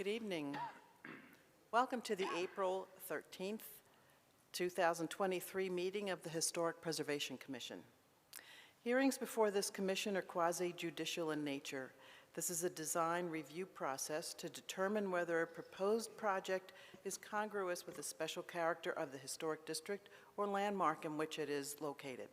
Good evening. Welcome to the April 13th, 2023 meeting of the Historic Preservation Commission. Hearings before this commission are quasi-judicial in nature. This is a design review process to determine whether a proposed project is congruous with the special character of the historic district or landmark in which it is located.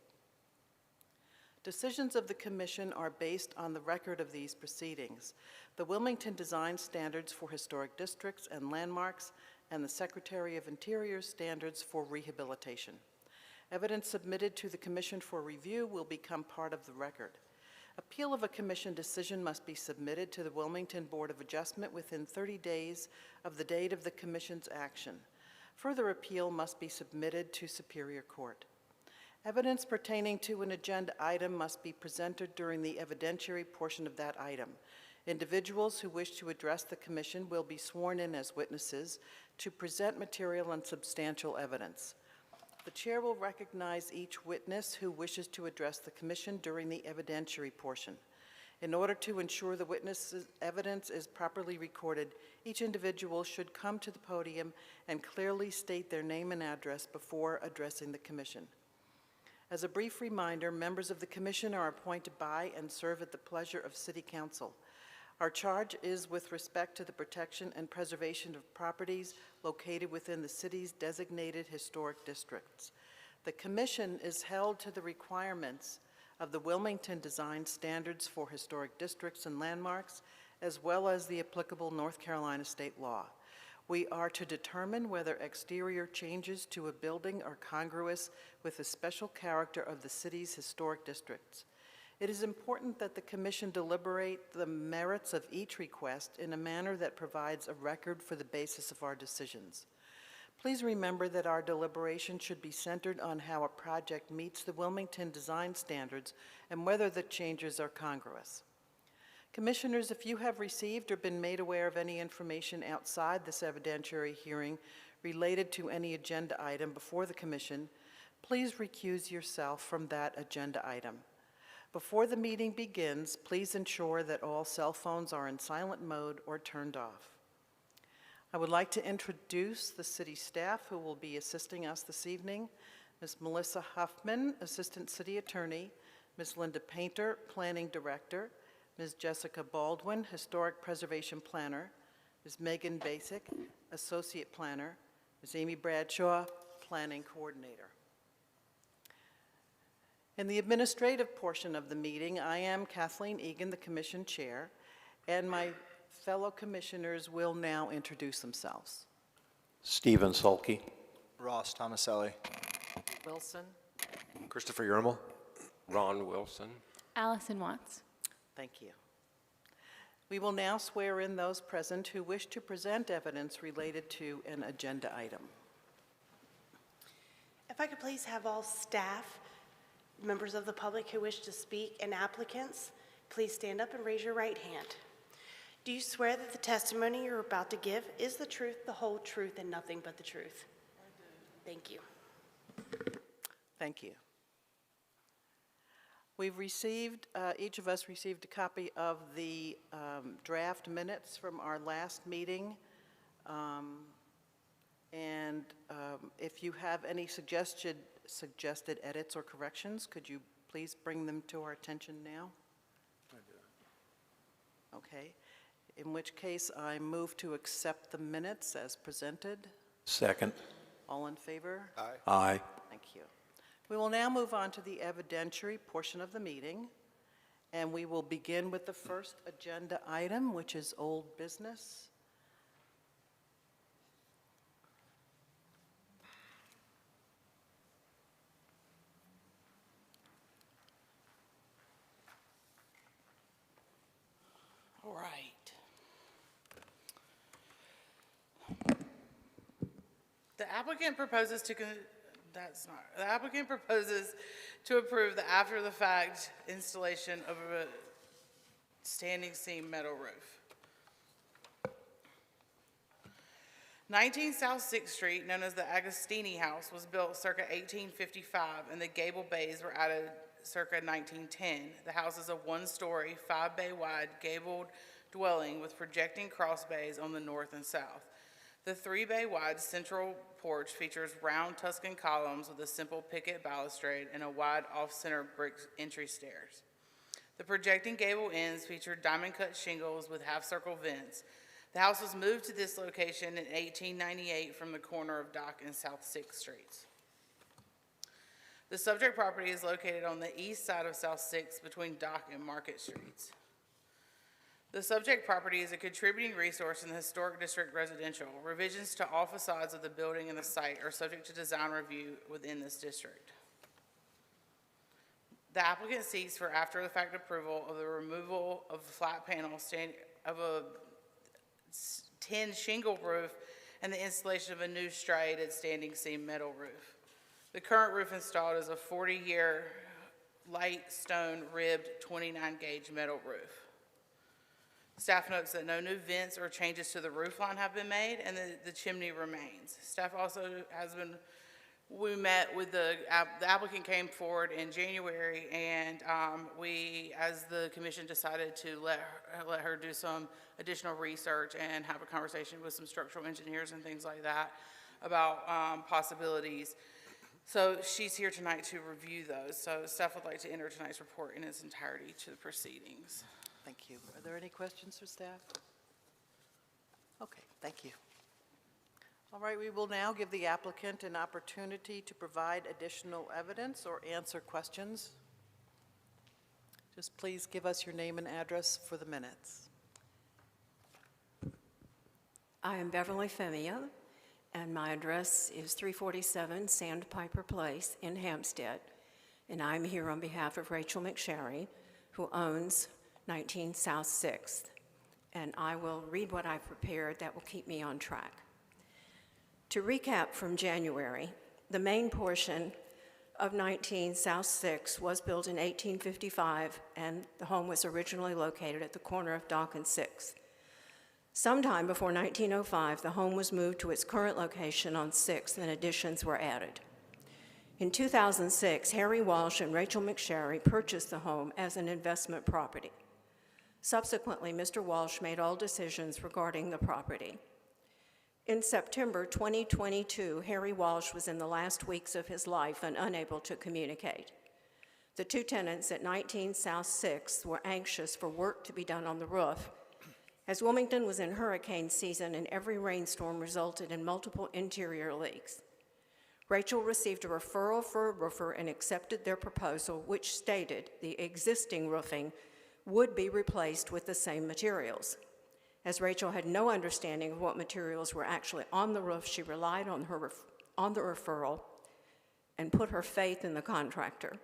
Decisions of the Commission are based on the record of these proceedings, the Wilmington Design Standards for Historic Districts and Landmarks, and the Secretary of Interior's Standards for Rehabilitation. Evidence submitted to the Commission for review will become part of the record. Appeal of a Commission decision must be submitted to the Wilmington Board of Adjustment within 30 days of the date of the Commission's action. Further appeal must be submitted to Superior Court. Evidence pertaining to an agenda item must be presented during the evidentiary portion of that item. Individuals who wish to address the Commission will be sworn in as witnesses to present material and substantial evidence. The Chair will recognize each witness who wishes to address the Commission during the evidentiary portion. In order to ensure the witness's evidence is properly recorded, each individual should come to the podium and clearly state their name and address before addressing the Commission. As a brief reminder, members of the Commission are appointed by and serve at the pleasure of City Council. Our charge is with respect to the protection and preservation of properties located within the city's designated historic districts. The Commission is held to the requirements of the Wilmington Design Standards for Historic Districts and Landmarks, as well as the applicable North Carolina state law. We are to determine whether exterior changes to a building are congruous with the special character of the city's historic districts. It is important that the Commission deliberate the merits of each request in a manner that provides a record for the basis of our decisions. Please remember that our deliberation should be centered on how a project meets the Wilmington Design Standards and whether the changes are congruous. Commissioners, if you have received or been made aware of any information outside this evidentiary hearing related to any agenda item before the Commission, please recuse yourself from that agenda item. Before the meeting begins, please ensure that all cell phones are in silent mode or turned off. I would like to introduce the city staff who will be assisting us this evening. Ms. Melissa Huffman, Assistant City Attorney, Ms. Linda Painter, Planning Director, Ms. Jessica Baldwin, Historic Preservation Planner, Ms. Megan Basic, Associate Planner, Ms. Amy Bradshaw, Planning Coordinator. In the administrative portion of the meeting, I am Kathleen Egan, the Commission Chair, and my fellow commissioners will now introduce themselves. Stephen Sulkey. Ross Tomaselli. Wilson. Christopher Yermel. Ron Wilson. Allison Watts. Thank you. We will now swear in those present who wish to present evidence related to an agenda item. If I could please have all staff, members of the public who wish to speak, and applicants, please stand up and raise your right hand. Do you swear that the testimony you're about to give is the truth, the whole truth, and nothing but the truth? I do. Thank you. Thank you. We've received, each of us received a copy of the draft minutes from our last meeting. If you have any suggested edits or corrections, could you please bring them to our attention now? I do. Okay. In which case, I move to accept the minutes as presented. Second. All in favor? Aye. Aye. Thank you. We will now move on to the evidentiary portion of the meeting, and we will begin with the first agenda item, which is old business. All right. The applicant proposes to approve the after-the-fact installation of a standing seam metal roof. 19 South 6th Street, known as the Agostini House, was built circa 1855, and the gable bays were added circa 1910. The house is a one-story, 5-bay wide, gabled dwelling with projecting cross bays on the north and south. The 3-bay wide central porch features round Tuscan columns with a simple picket balustrade and a wide off-center brick entry stairs. The projecting gable ends feature diamond-cut shingles with half-circle vents. The house was moved to this location in 1898 from the corner of Dock and South 6th Streets. The subject property is located on the east side of South 6th between Dock and Market Streets. The subject property is a contributing resource in the Historic District residential. Revisions to all facades of the building and the site are subject to design review within this district. The applicant seeks for after-the-fact approval of the removal of the flat panel of a tin shingle roof and the installation of a new striated standing seam metal roof. The current roof installed is a 40-year light stone ribbed 29-gauge metal roof. Staff notes that no new vents or changes to the roof line have been made and the chimney remains. Staff also we met with the applicant came forward in January, and we, as the commission, decided to let her do some additional research and have a conversation with some structural engineers and things like that about possibilities. So she's here tonight to review those. So staff would like to enter tonight's report in its entirety to the proceedings. Thank you. Are there any questions for staff? Okay, thank you. All right, we will now give the applicant an opportunity to provide additional evidence or answer questions. Just please give us your name and address for the minutes. I am Beverly Femia, and my address is 347 Sandpiper Place in Hampstead, and I'm here on behalf of Rachel McSherry, who owns 19 South 6th, and I will read what I've prepared that will keep me on track. To recap from January, the main portion of 19 South 6th was built in 1855, and the home was originally located at the corner of Dock and 6th. Sometime before 1905, the home was moved to its current location on 6th, and additions were added. In 2006, Harry Walsh and Rachel McSherry purchased the home as an investment property. Subsequently, Mr. Walsh made all decisions regarding the property. In September 2022, Harry Walsh was in the last weeks of his life and unable to communicate. The two tenants at 19 South 6th were anxious for work to be done on the roof, as Wilmington was in hurricane season and every rainstorm resulted in multiple interior leaks. Rachel received a referral for a roofer and accepted their proposal, which stated the existing roofing would be replaced with the same materials. As Rachel had no understanding of what materials were actually on the roof, she relied on the referral and put her faith in the contractor.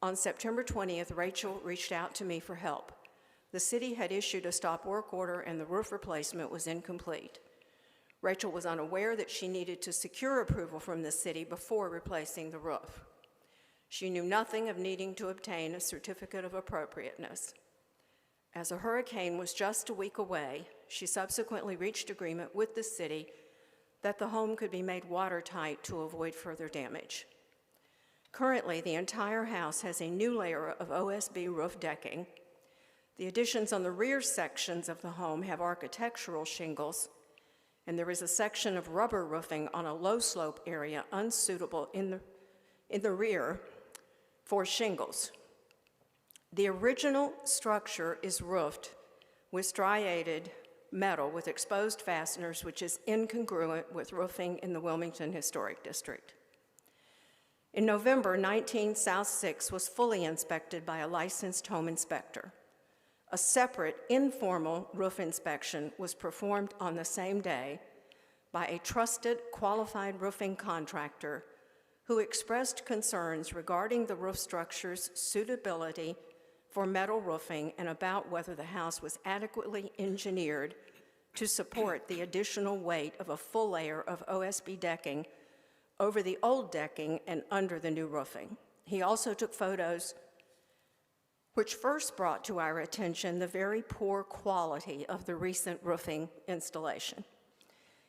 On September 20th, Rachel reached out to me for help. The city had issued a stop work order and the roof replacement was incomplete. Rachel was unaware that she needed to secure approval from the city before replacing the roof. She knew nothing of needing to obtain a certificate of appropriateness. As a hurricane was just a week away, she subsequently reached agreement with the city that the home could be made watertight to avoid further damage. Currently, the entire house has a new layer of OSB roof decking. The additions on the rear sections of the home have architectural shingles, and there is a section of rubber roofing on a low-slope area unsuitable in the rear for shingles. The original structure is roofed with striated metal with exposed fasteners, which is incongruent with roofing in the Wilmington Historic District. In November, 19 South 6 was fully inspected by a licensed home inspector. A separate informal roof inspection was performed on the same day by a trusted, qualified roofing contractor who expressed concerns regarding the roof structure's suitability for metal roofing and about whether the house was adequately engineered to support the additional weight of a full layer of OSB decking over the old decking and under the new roofing. He also took photos which first brought to our attention the very poor quality of the recent roofing installation.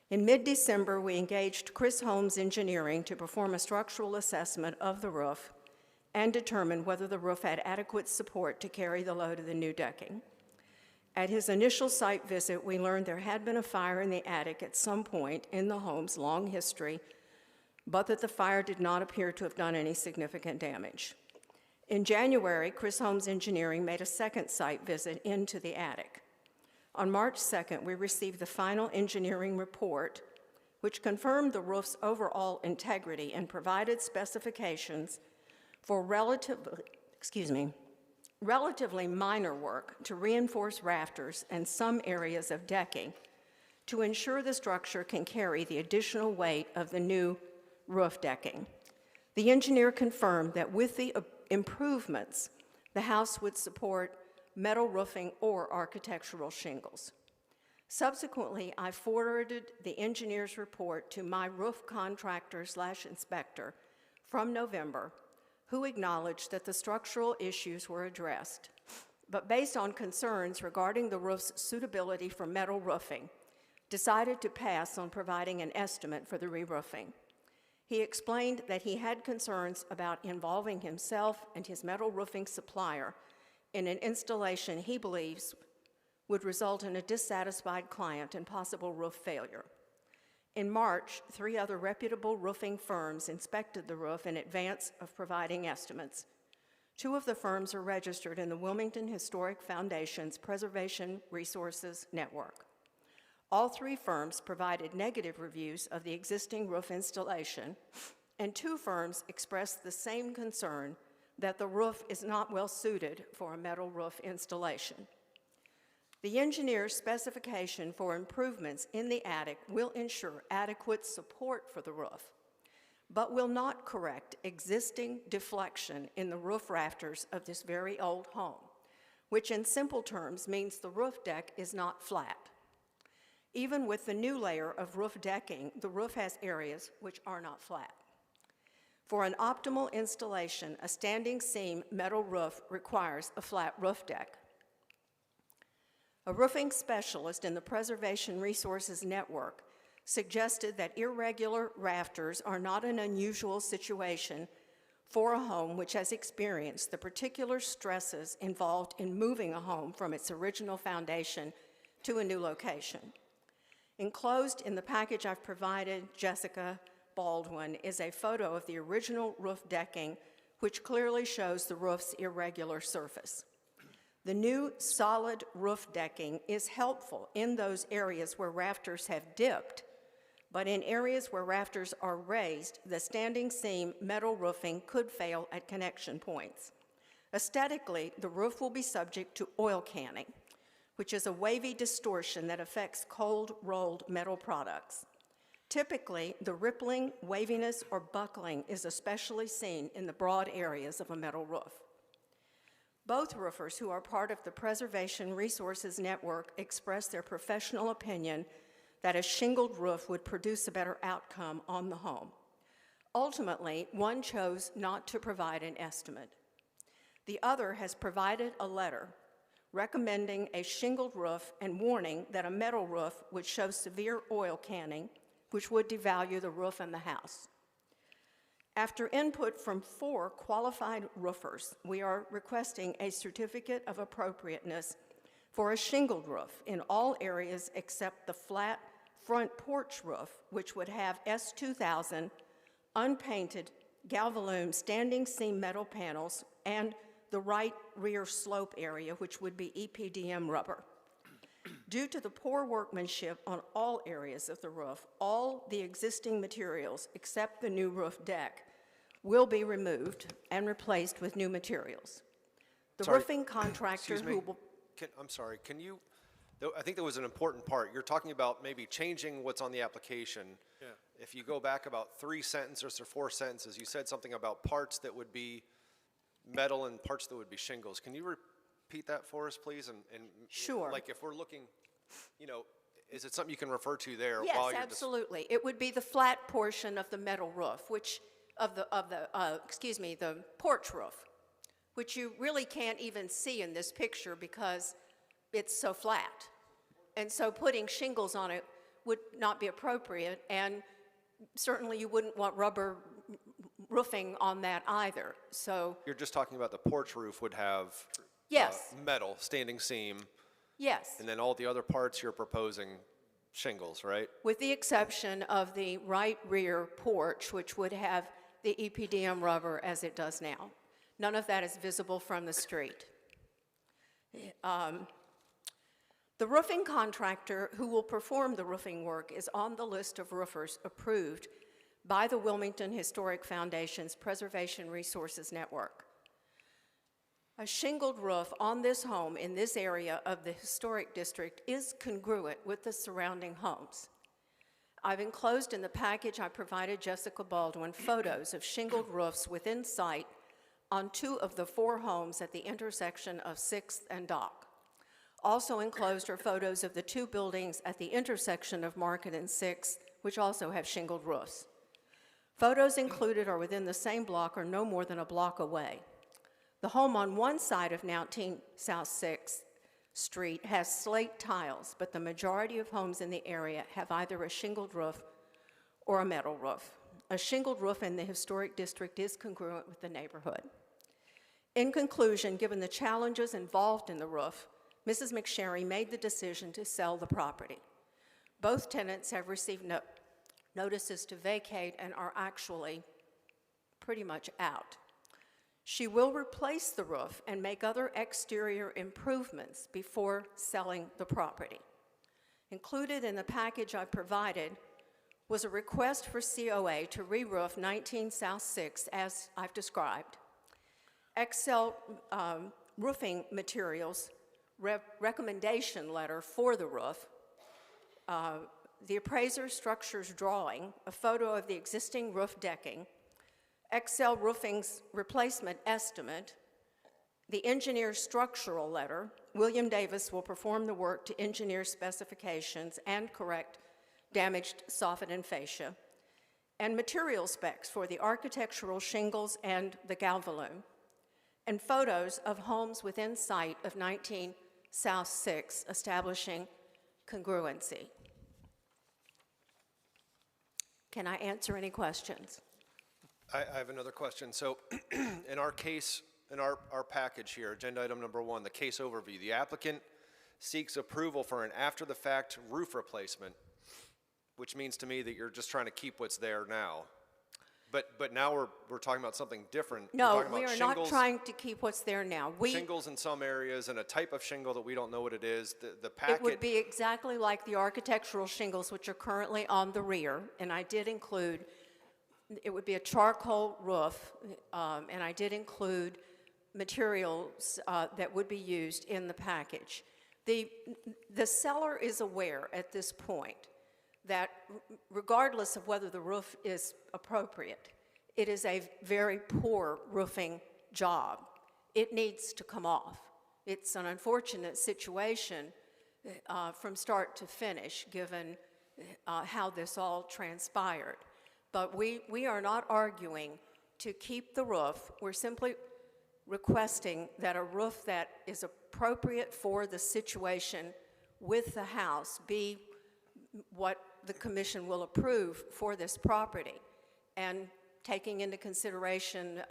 In mid-December, we engaged Chris Holmes Engineering to perform a structural assessment of the roof and determine whether the roof had adequate support to carry the load of the new decking. At his initial site visit, we learned there had been a fire in the attic at some point in the home's long history, but that the fire did not appear to have done any significant damage. In January, Chris Holmes Engineering made a second site visit into the attic. On March 2nd, we received the final engineering report, which confirmed the roof's overall integrity and provided specifications for relatively minor work to reinforce rafters and some areas of decking to ensure the structure can carry the additional weight of the new roof decking. The engineer confirmed that with the improvements, the house would support metal roofing or architectural shingles. Subsequently, I forwarded the engineer's report to my roof contractor/inspector from November, who acknowledged that the structural issues were addressed, but based on concerns regarding the roof's suitability for metal roofing, decided to pass on providing an estimate for the re-roofing. He explained that he had concerns about involving himself and his metal roofing supplier in an installation he believes would result in a dissatisfied client and possible roof failure. In March, 3 other reputable roofing firms inspected the roof in advance of providing estimates. 2 of the firms are registered in the Wilmington Historic Foundation's Preservation Resources Network. All 3 firms provided negative reviews of the existing roof installation, and 2 firms expressed the same concern that the roof is not well suited for a metal roof installation. The engineer's specification for improvements in the attic will ensure adequate support for the roof, but will not correct existing deflection in the roof rafters of this very old home, which in simple terms means the roof deck is not flat. Even with the new layer of roof decking, the roof has areas which are not flat. For an optimal installation, a standing seam metal roof requires a flat roof deck. A roofing specialist in the Preservation Resources Network suggested that irregular rafters are not an unusual situation for a home which has experienced the particular stresses involved in moving a home from its original foundation to a new location. Enclosed in the package I've provided Jessica Baldwin is a photo of the original roof decking, which clearly shows the roof's irregular surface. The new solid roof decking is helpful in those areas where rafters have dipped, but in areas where rafters are raised, the standing seam metal roofing could fail at connection points. Aesthetically, the roof will be subject to oil canning, which is a wavy distortion that affects cold rolled metal products. Typically, the rippling, waviness, or buckling is especially seen in the broad areas of a metal roof. Both roofers who are part of the Preservation Resources Network expressed their professional opinion that a shingled roof would produce a better outcome on the home. Ultimately, one chose not to provide an estimate. The other has provided a letter recommending a shingled roof and warning that a metal roof would show severe oil canning, which would devalue the roof and the house. After input from 4 qualified roofers, we are requesting a certificate of appropriateness for a shingled roof in all areas except the flat front porch roof, which would have S2000 unpainted Galvalume standing seam metal panels and the right rear slope area, which would be EPDM rubber. Due to the poor workmanship on all areas of the roof, all the existing materials except the new roof deck will be removed and replaced with new materials. The Sorry. roofing contractor Excuse me. who will... I'm sorry, can you, I think there was an important part. You're talking about maybe changing what's on the application. Yeah. If you go back about 3 sentences or 4 sentences, you said something about parts that would be metal and parts that would be shingles. Can you repeat that for us, please? And Sure. Like if we're looking, you know, is it something you can refer to there? Yes, while you're absolutely. It would be the flat portion of the metal roof, which the porch roof, which you really can't even see in this picture because it's so flat. And so putting shingles on it would not be appropriate, and certainly you wouldn't want rubber roofing on that either. So You're just talking about the porch roof would have yes, metal, standing seam. Yes, And then all the other parts you're proposing shingles, right? with the exception of the right rear porch, which would have the EPDM rubber as it does now. None of that is visible from the street. The roofing contractor who will perform the roofing work is on the list of roofers approved by the Wilmington Historic Foundation's Preservation Resources Network. A shingled roof on this home in this area of the historic district is congruent with the surrounding homes. I've enclosed in the package I provided Jessica Baldwin photos of shingled roofs within sight on 2 of the 4 homes at the intersection of 6th and Dock. Also enclosed are photos of the 2 buildings at the intersection of Market and 6th, which also have shingled roofs. Photos included are within the same block or no more than a block away. The home on one side of 19 South 6th Street has slate tiles, but the majority of homes in the area have either a shingled roof or a metal roof. A shingled roof in the historic district is congruent with the neighborhood. In conclusion, given the challenges involved in the roof, Mrs. McSherry made the decision to sell the property. Both tenants have received notices to vacate and are actually pretty much out. She will replace the roof and make other exterior improvements before selling the property. Included in the package I provided was a request for COA to re-roof 19 South 6th as I've described. Excel Roofing Materials recommendation letter for the roof, the appraiser structures drawing, a photo of the existing roof decking, Excel Roofing's replacement estimate, the engineer's structural letter. William Davis will perform the work to engineer specifications and correct damaged soffit and fascia, and material specs for the architectural shingles and the galvalume, and photos of homes within sight of 19 South 6th, establishing congruency. Can I answer any questions? I have another question. So in our case, in our package here, agenda item number 1, the case overview, the applicant seeks approval for an after-the-fact roof replacement, which means to me that you're just trying to keep what's there now. But now we're talking about something different. We're No, talking we about are not shingles- trying to keep what's there now. Shingles in some areas and a type of shingle that we don't know what it is. The It would packet, be exactly like the architectural shingles, which are currently on the rear, and I did include, it would be a charcoal roof, and I did include materials that would be used in the package. The seller is aware at this point that regardless of whether the roof is appropriate, it is a very poor roofing job. It needs to come off. It's an unfortunate situation from start to finish, given how this all transpired. But we are not arguing to keep the roof. We're simply requesting that a roof that is appropriate for the situation with the house be what the commission will approve for this property, and taking into consideration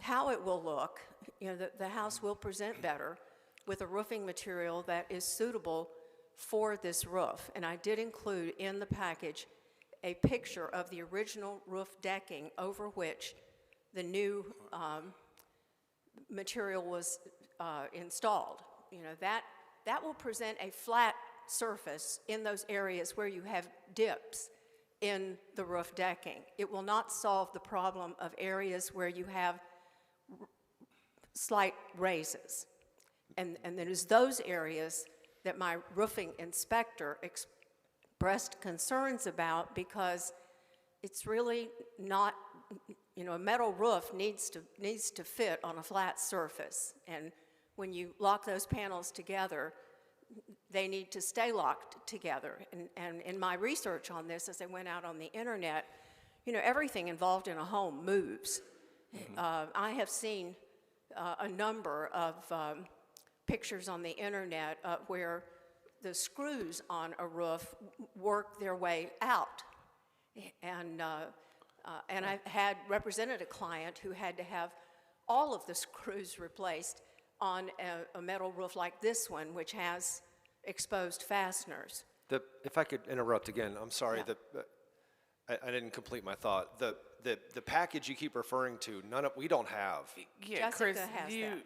how it will look. You know, the house will present better with a roofing material that is suitable for this roof. And I did include in the package a picture of the original roof decking over which the new material was installed. You know, that will present a flat surface in those areas where you have dips in the roof decking. It will not solve the problem of areas where you have slight raises. And it is those areas that my roofing inspector expressed concerns about, because it's really not, you know, a metal roof needs to fit on a flat surface. And when you lock those panels together, they need to stay locked together. And in my research on this, as I went out on the internet, you know, everything involved in a home moves. I have seen a number of pictures on the internet where the screws on a roof work their way out. And I had represented a client who had to have all of the screws replaced on a metal roof like this one, which has exposed fasteners. If I could interrupt again, I'm sorry, Yeah. I didn't complete my thought. The package you keep referring to, we don't have. Yeah, Jessica Chris, has that.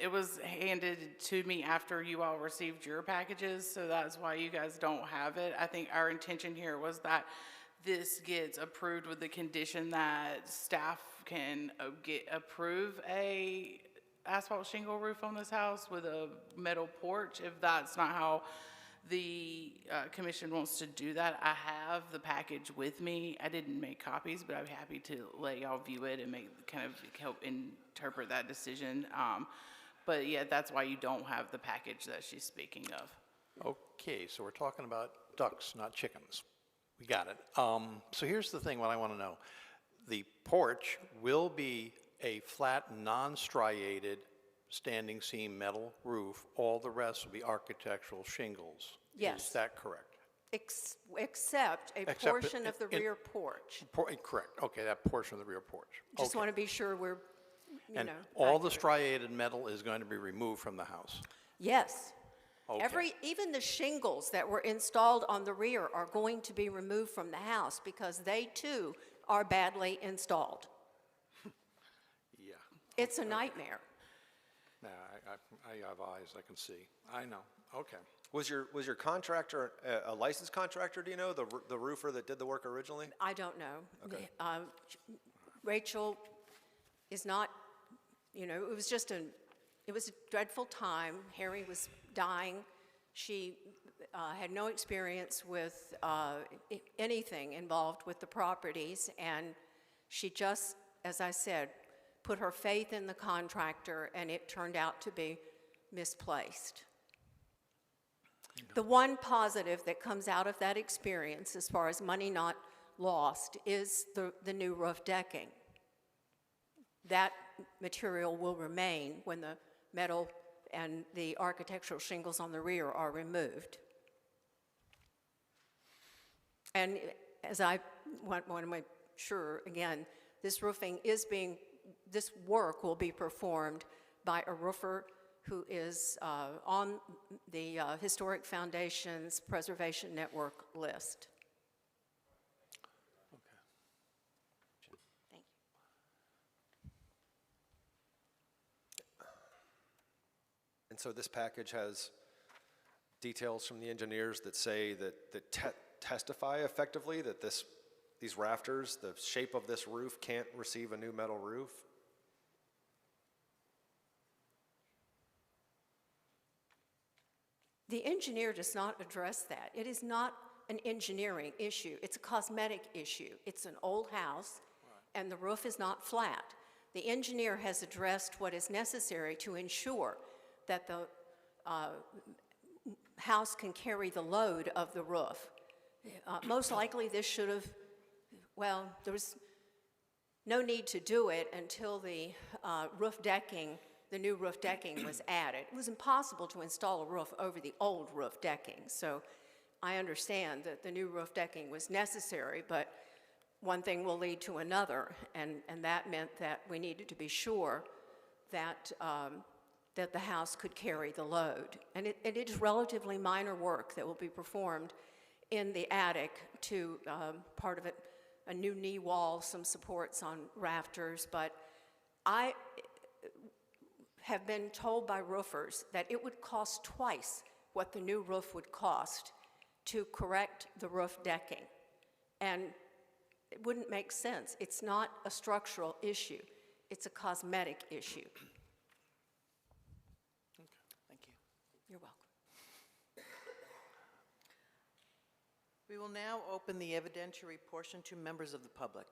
it was handed to me after you all received your packages, so that's why you guys don't have it. I think our intention here was that this gets approved with the condition that staff can approve a asphalt shingle roof on this house with a metal porch. If that's not how the commission wants to do that, I have the package with me. I didn't make copies, but I'd be happy to let y'all view it and help interpret that decision. But yeah, that's why you don't have the package that she's speaking of. Okay, so we're talking about ducks, not chickens. We got it. So here's the thing, what I want to know. The porch will be a flat, non-striated, standing seam metal roof. All the rest will be architectural shingles. Yes. Is that correct? Except a Except portion of the in- rear porch. Correct. Okay, that portion of the rear porch. Just Okay. want to be sure we're, And all the accurate. striated metal is going to be removed from the house? Yes. Okay. Even the shingles that were installed on the rear are going to be removed from the house because they too are badly installed. Yeah. It's a nightmare. Nah, I have eyes, I can see. I know. Okay. Was your contractor a licensed contractor, do you know, the roofer that did the work originally? I don't know. Okay. Rachel is not, it was it was a dreadful time. Harry was dying. She had no experience with anything involved with the properties, and she just, as I said, put her faith in the contractor, and it turned out to be misplaced. The one positive that comes out of that experience, as far as money not lost, is the new roof decking. That material will remain when the metal and the architectural shingles on the rear are removed. And as I want to make sure, again, this work will be performed by a roofer who is on the Historic Foundation's Preservation Network list. Thank you. And so this package has details from the engineers that say that testify effectively that these rafters, the shape of this roof can't receive a new metal roof? The engineer does not address that. It is not an engineering issue. It's a cosmetic issue. It's an old house, and the roof is not flat. The engineer has addressed what is necessary to ensure that the house can carry the load of the roof. Most likely, this should have, there was no need to do it until the new roof decking was added. It was impossible to install a roof over the old roof decking, so I understand that the new roof decking was necessary, but one thing will lead to another, and that meant that we needed to be sure that that the house could carry the load. And it is relatively minor work that will be performed in the attic to part of it, a new knee wall, some supports on rafters, but I have been told by roofers that it would cost twice what the new roof would cost to correct the roof decking. And it wouldn't make sense. It's not a structural issue. It's a cosmetic issue. Thank you. You're welcome. We will now open the evidentiary portion to members of the public.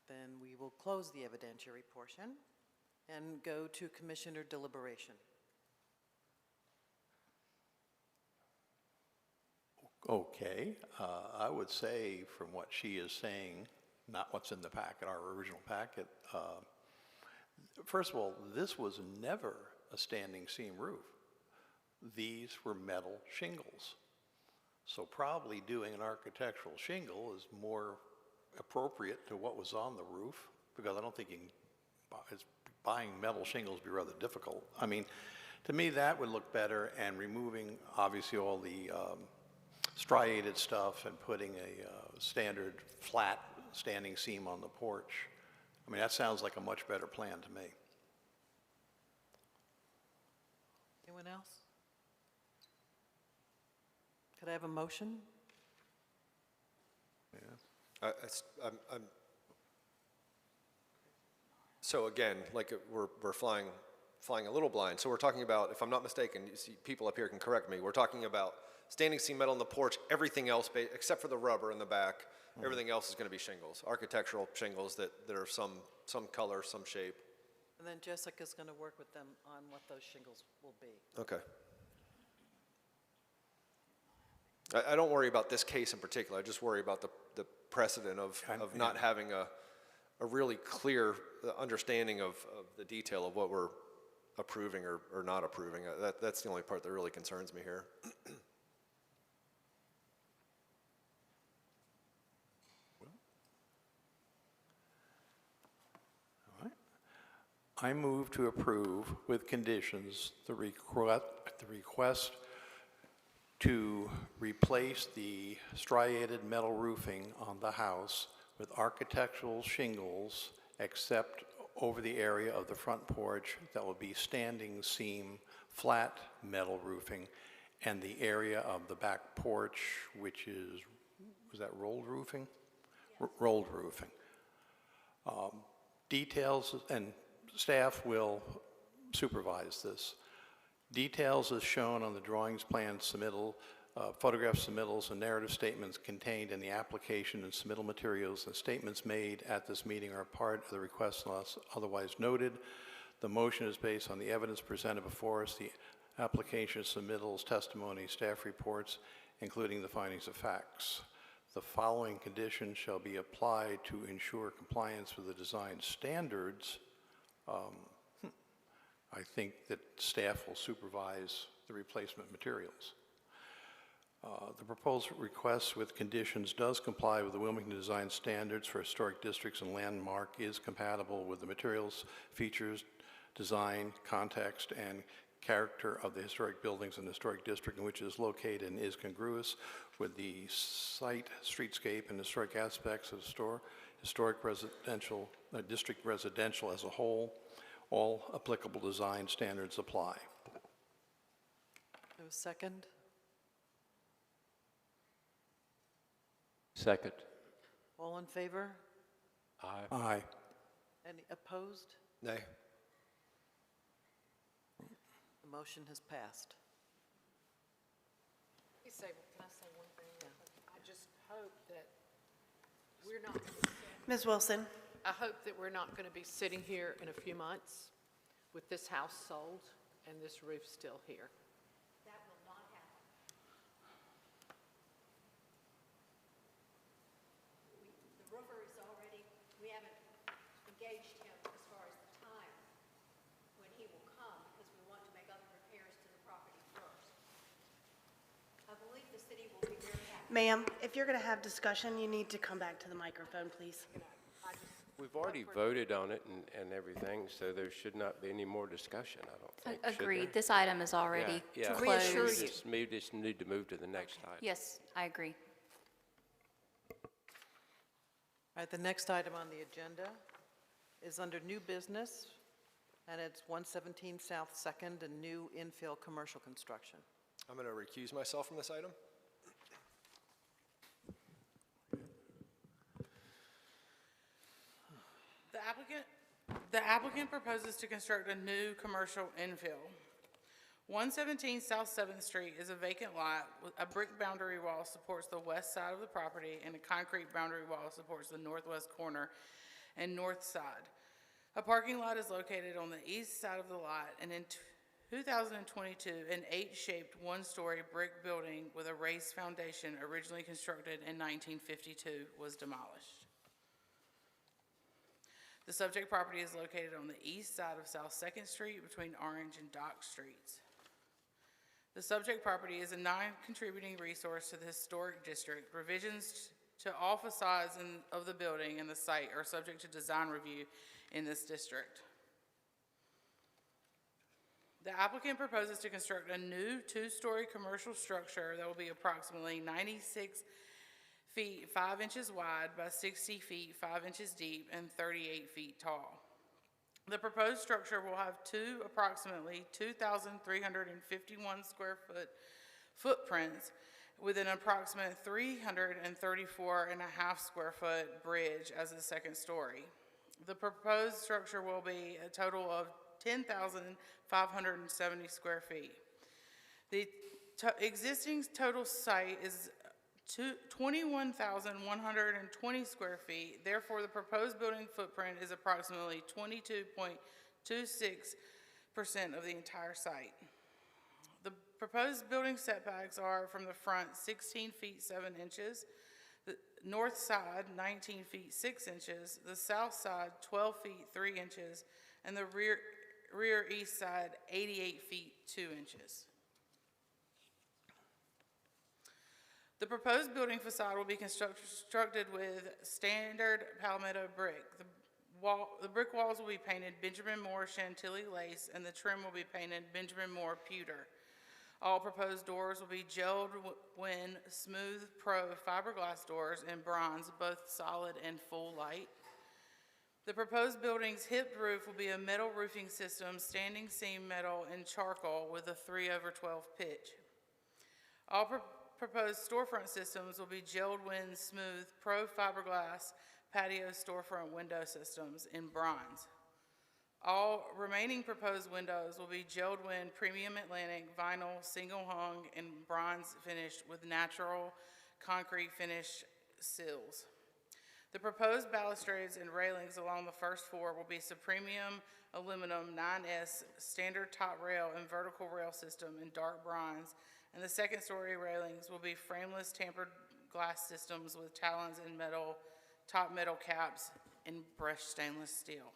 Then we will close the evidentiary portion and go to commissioner deliberation. Okay, I would say from what she is saying, not what's in the packet, our original packet, first of all, this was never a standing seam roof. These were metal shingles. So probably doing an architectural shingle is more appropriate to what was on the roof because I don't think you can, buying metal shingles would be rather difficult. I mean, to me, that would look better, and removing, obviously, all the striated stuff and putting a standard flat standing seam on the porch. I mean, that sounds like a much better plan to me. Anyone else? Could I have a motion? So again, like we're flying a little blind. So we're talking about, if I'm not mistaken, you see people up here can correct me. We're talking about standing seam metal on the porch, everything else, except for the rubber in the back, everything else is going to be shingles, architectural shingles that are some color, some shape. And then Jessica's going to work with them on what those shingles will be. Okay. I don't worry about this case in particular. I just worry about the precedent of not having a really clear understanding of the detail of what we're approving or not approving. That's the only part that really concerns me here. All right. I move to approve with conditions the request to replace the striated metal roofing on the house with architectural shingles except over the area of the front porch that will be standing seam flat metal roofing, and the area of the back porch, which is, was that rolled roofing? Rolled roofing. Details, and staff will supervise this. Details as shown on the drawings, plans, submittal, photograph submittals, and narrative statements contained in the application and submittal materials and statements made at this meeting are part of the request unless otherwise noted. The motion is based on the evidence presented before us, the application, submittals, testimony, staff reports, including the findings of facts. The following conditions shall be applied to ensure compliance with the design standards. I think that staff will supervise the replacement materials. The proposed request with conditions does comply with the Wilmington Design Standards for historic districts and landmark, is compatible with the materials, features, design, context, and character of the historic buildings and historic district in which it is located, and is congruous with the site, streetscape, and historic aspects of historic residential, district residential as a whole. All applicable design standards apply. A second? Second. All in favor? Aye. Aye. Any opposed? Nay. The motion has passed. Can I say one thing? I just hope that we're not, gonna be- Ms. Wilson? I hope that we're not going to be sitting here in a few months with this house sold and this roof still here. That will not happen. The roofer is already, we haven't engaged him as far as the time when he will come because we want to make other repairs to the property first. I believe the city will be very happy. Ma'am, if you're going to have discussion, you need to come back to the microphone, please. We've already voted on it and everything, so there should not be any more discussion, I don't think. should Agreed. there? This item is already Yeah, yeah. reassure closed. you. We just need to move to the next item. Yes, I agree. All right, the next item on the agenda is under new business, and it's 117 South 2nd and new infill commercial construction. I'm going to recuse myself from this item. The applicant proposes to construct a new commercial infill. 117 South 7th Street is a vacant lot. A brick boundary wall supports the west side of the property, and a concrete boundary wall supports the northwest corner and north side. A parking lot is located on the east side of the lot, and in 2022, an 8-shaped, one-story brick building with a raised foundation originally constructed in 1952 was demolished. The subject property is located on the east side of South 2nd Street between Orange and Dock Streets. The subject property is a non-contributing resource to the historic district. Revisions to all facades of the building and the site are subject to design review in this district. The applicant proposes to construct a new two-story commercial structure that will be approximately 96 feet 5 inches wide by 60 feet 5 inches deep and 38 feet tall. The proposed structure will have two approximately 2,351 square foot footprints with an approximate 334.5 square foot bridge as the second story. The proposed structure will be a total of 10,570 square feet. The existing total site is 21,120 square feet. Therefore, the proposed building footprint is approximately 22.26% of the entire site. The proposed building setbacks are from the front 16 feet 7 inches, the north side 19 feet 6 inches, the south side 12 feet 3 inches, and the rear east side 88 feet 2 inches. The proposed building facade will be constructed with standard Palmetto brick. The brick walls will be painted Benjamin Moore Chantilly lace, and the trim will be painted Benjamin Moore pewter. All proposed doors will be Jeld-Wen Smooth Pro fiberglass doors in bronze, both solid and full light. The proposed building's hipped roof will be a metal roofing system, standing seam metal and charcoal with a 3/12 pitch. All proposed storefront systems will be Jeld-Wen Smooth Pro fiberglass patio storefront window systems in bronze. All remaining proposed windows will be Jeld-Wen Premium Atlantic vinyl single hung and bronze finished with natural concrete finish sills. The proposed balustrades and railings along the first floor will be Supremium aluminum 9S standard top rail and vertical rail system in dark bronze, and the second story railings will be frameless tampered glass systems with talons and top metal caps and brushed stainless steel.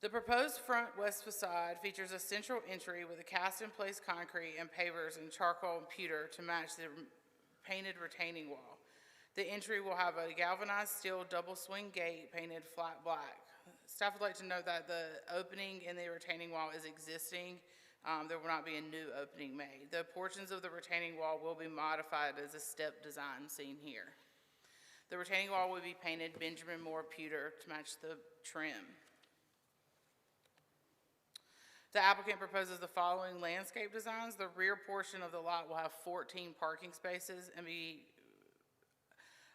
The proposed front west facade features a central entry with a cast-in-place concrete and pavers in charcoal and pewter to match the painted retaining wall. The entry will have a galvanized steel double swing gate painted flat black. Staff would like to note that the opening in the retaining wall is existing. There will not be a new opening made. The portions of the retaining wall will be modified as a step design seen here. The retaining wall will be painted Benjamin Moore pewter to match the trim. The applicant proposes the following landscape designs. The rear portion of the lot will have 14 parking spaces and be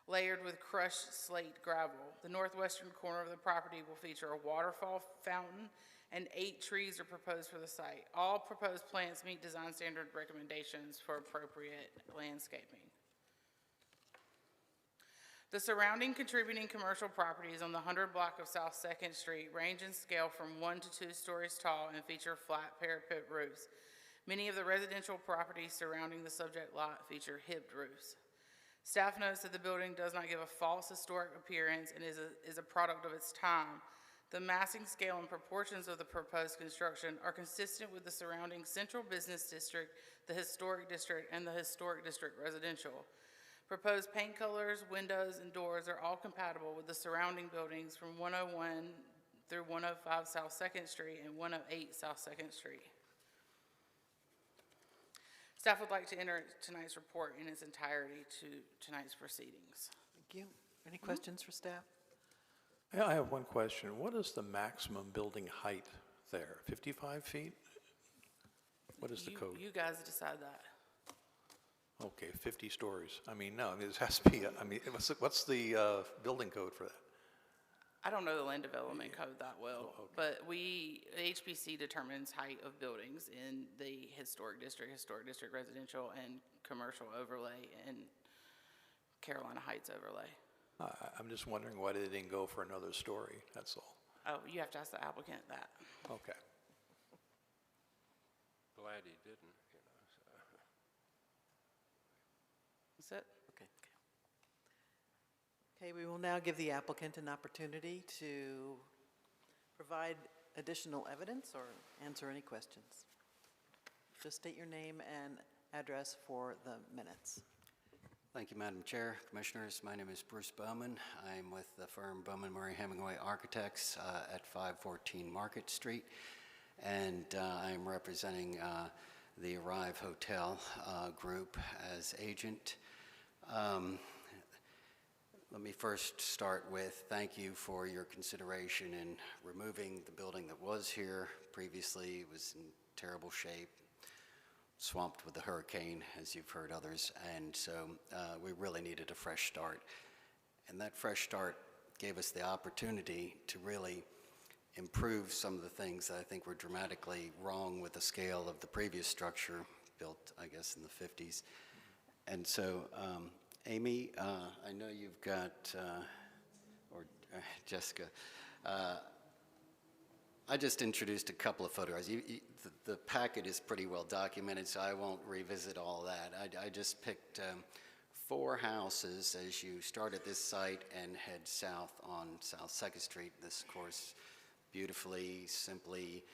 layered with crushed slate gravel. The northwestern corner of the property will feature a waterfall fountain, and 8 trees are proposed for the site. All proposed plants meet design standard recommendations for appropriate landscaping. The surrounding contributing commercial properties on the 100 block of South 2nd Street range in scale from 1 to 2 stories tall and feature flat parapet roofs. Many of the residential properties surrounding the subject lot feature hipped roofs. Staff notes that the building does not give a false historic appearance and is a product of its time. The massing scale and proportions of the proposed construction are consistent with the surrounding central business district, the historic district, and the historic district residential. Proposed paint colors, windows, and doors are all compatible with the surrounding buildings from 101 through 105 South 2nd Street and 108 South 2nd Street. Staff would like to enter tonight's report in its entirety to tonight's proceedings. Thank you. Any questions for staff? Yeah, I have one question. What is the maximum building height there? 55 feet? What is the code? You guys decide that. Okay, 50 stories. I mean, no, this has to be, I mean, what's the building code for that? I don't know the land development code that well, but HPC determines height of buildings in the historic district residential, and commercial overlay, and Carolina Heights overlay. I'm just wondering why they didn't go for another story, that's all. Oh, you have to ask the applicant that. Okay. Glad he didn't, you know, so. That's it? Okay. Okay, we will now give the applicant an opportunity to provide additional evidence or answer any questions. Just state your name and address for the minutes. Thank you, Madam Chair, Commissioners. My name is Bruce Bowman. I'm with the firm Bowman Murray Hemingway Architects at 514 Market Street, and I'm representing the Arrive Hotel group as agent. Let me first start with thank you for your consideration in removing the building that was here. Previously, it was in terrible shape, swamped with the hurricane, as you've heard others, and so we really needed a fresh start. And that fresh start gave us the opportunity to really improve some of the things that I think were dramatically wrong with the scale of the previous structure, built, I guess, in the 50s. And so, Amy, I know you've got, or Jessica, I just introduced a couple of photos. The packet is pretty well documented, so I won't revisit all that. I just picked 4 houses as you start at this site and head south on South 2nd Street. This, of course, beautifully, simply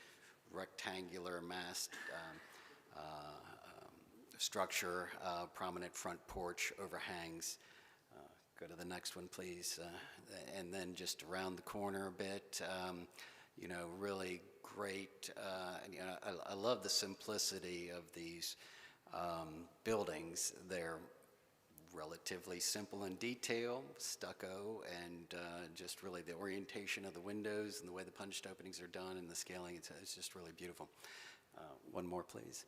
rectangular massed structure, prominent front porch, overhangs. Go to the next one, please. And then just around the corner a bit, you know, really great. You know, I love the simplicity of these buildings. They're relatively simple in detail, stucco, and just really the orientation of the windows and the way the punched openings are done and the scaling, it's just really beautiful. One more, please.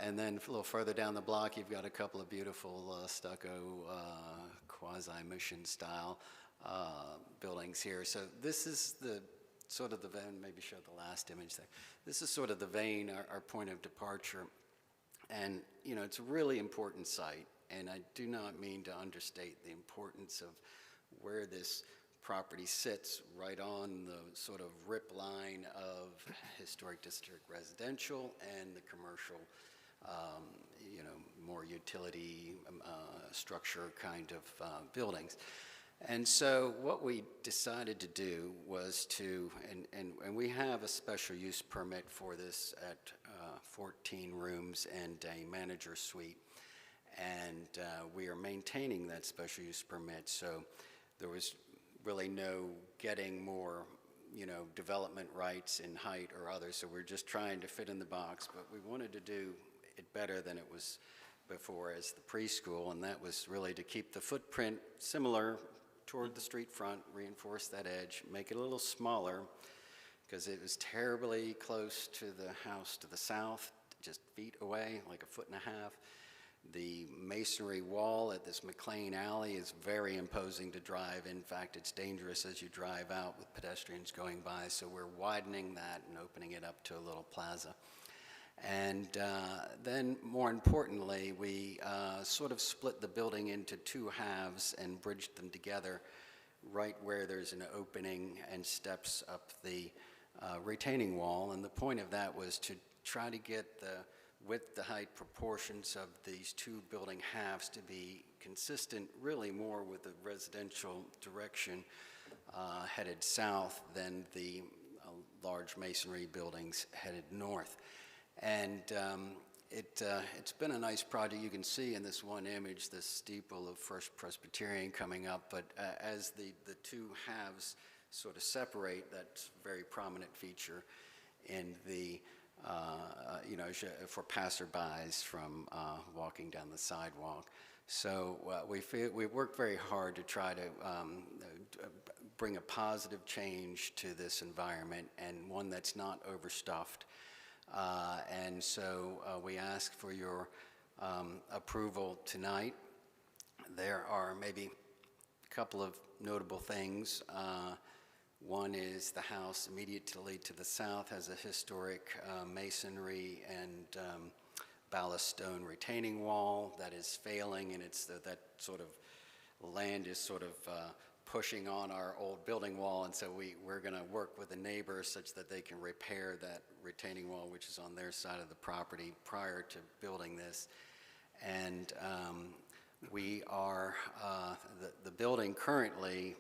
And then a little further down the block, you've got a couple of beautiful stucco, quasi-mission style buildings here. So this is the sort of the vein, maybe show the last image there. This is sort of the vein, our point of departure. And, you know, it's a really important site. And I do not mean to understate the importance of where this property sits right on the sort of rip line of historic district residential and the commercial, you know, more utility structure kind of buildings. And so what we decided to do was to, and we have a special use permit for this at 14 rooms and a manager suite. And we are maintaining that special use permit, so there was really no getting more, you know, development rights in height or others, so we're just trying to fit in the box, but we wanted to do it better than it was before as the preschool, and that was really to keep the footprint similar toward the street front, reinforce that edge, make it a little smaller, because it was terribly close to the house to the south, just feet away, like 1.5 feet. The masonry wall at this McLean Alley is very imposing to drive. In fact, it's dangerous as you drive out with pedestrians going by, so we're widening that and opening it up to a little plaza. And then, more importantly, we sort of split the building into 2 halves and bridged them together right where there's an opening and steps up the retaining wall. And the point of that was to try to get the width to height proportions of these 2 building halves to be consistent, really more with the residential direction headed south than the large masonry buildings headed north. And it's been a nice project. You can see in this one image the steeple of First Presbyterian coming up, but as the 2 halves sort of separate, that's a very prominent feature in the you know, for passerbys from walking down the sidewalk. So we worked very hard to try to bring a positive change to this environment and one that's not overstuffed. And so we ask for your approval tonight. There are maybe a couple of notable things. One is the house immediately to the south has a historic masonry and ballast stone retaining wall that is failing, and it's that sort of land is sort of pushing on our old building wall, and so we're going to work with the neighbors such that they can repair that retaining wall, which is on their side of the property, prior to building this. And we are, the building currently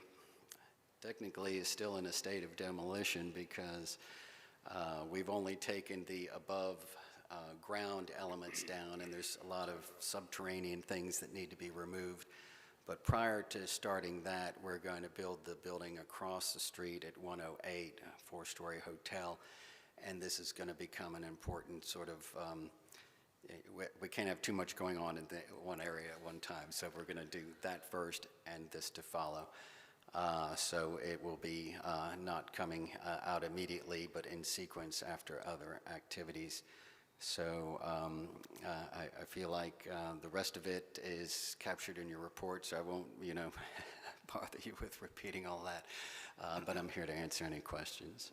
technically is still in a state of demolition because we've only taken the above ground elements down, and there's a lot of subterranean things that need to be removed. But prior to starting that, we're going to build the building across the street at 108, a four-story hotel, and this is going to become an important sort of, we can't have too much going on in one area at one time, so we're going to do that first and this to follow. So it will be not coming out immediately, but in sequence after other activities. So I feel like the rest of it is captured in your report, so I won't, bother you with repeating all that. But I'm here to answer any questions.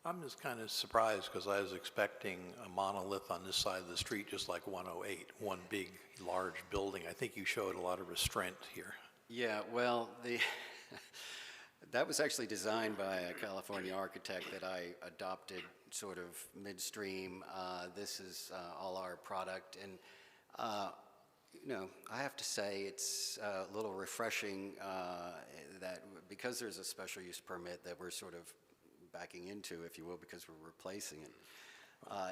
I'm just kind of surprised because I was expecting a monolith on this side of the street, just like 108, one big, large building. I think you showed a lot of restraint here. Yeah, well, that was actually designed by a California architect that I adopted sort of midstream. This is all our product, and I have to say it's a little refreshing that because there's a special use permit that we're sort of backing into, if you will, because we're replacing it.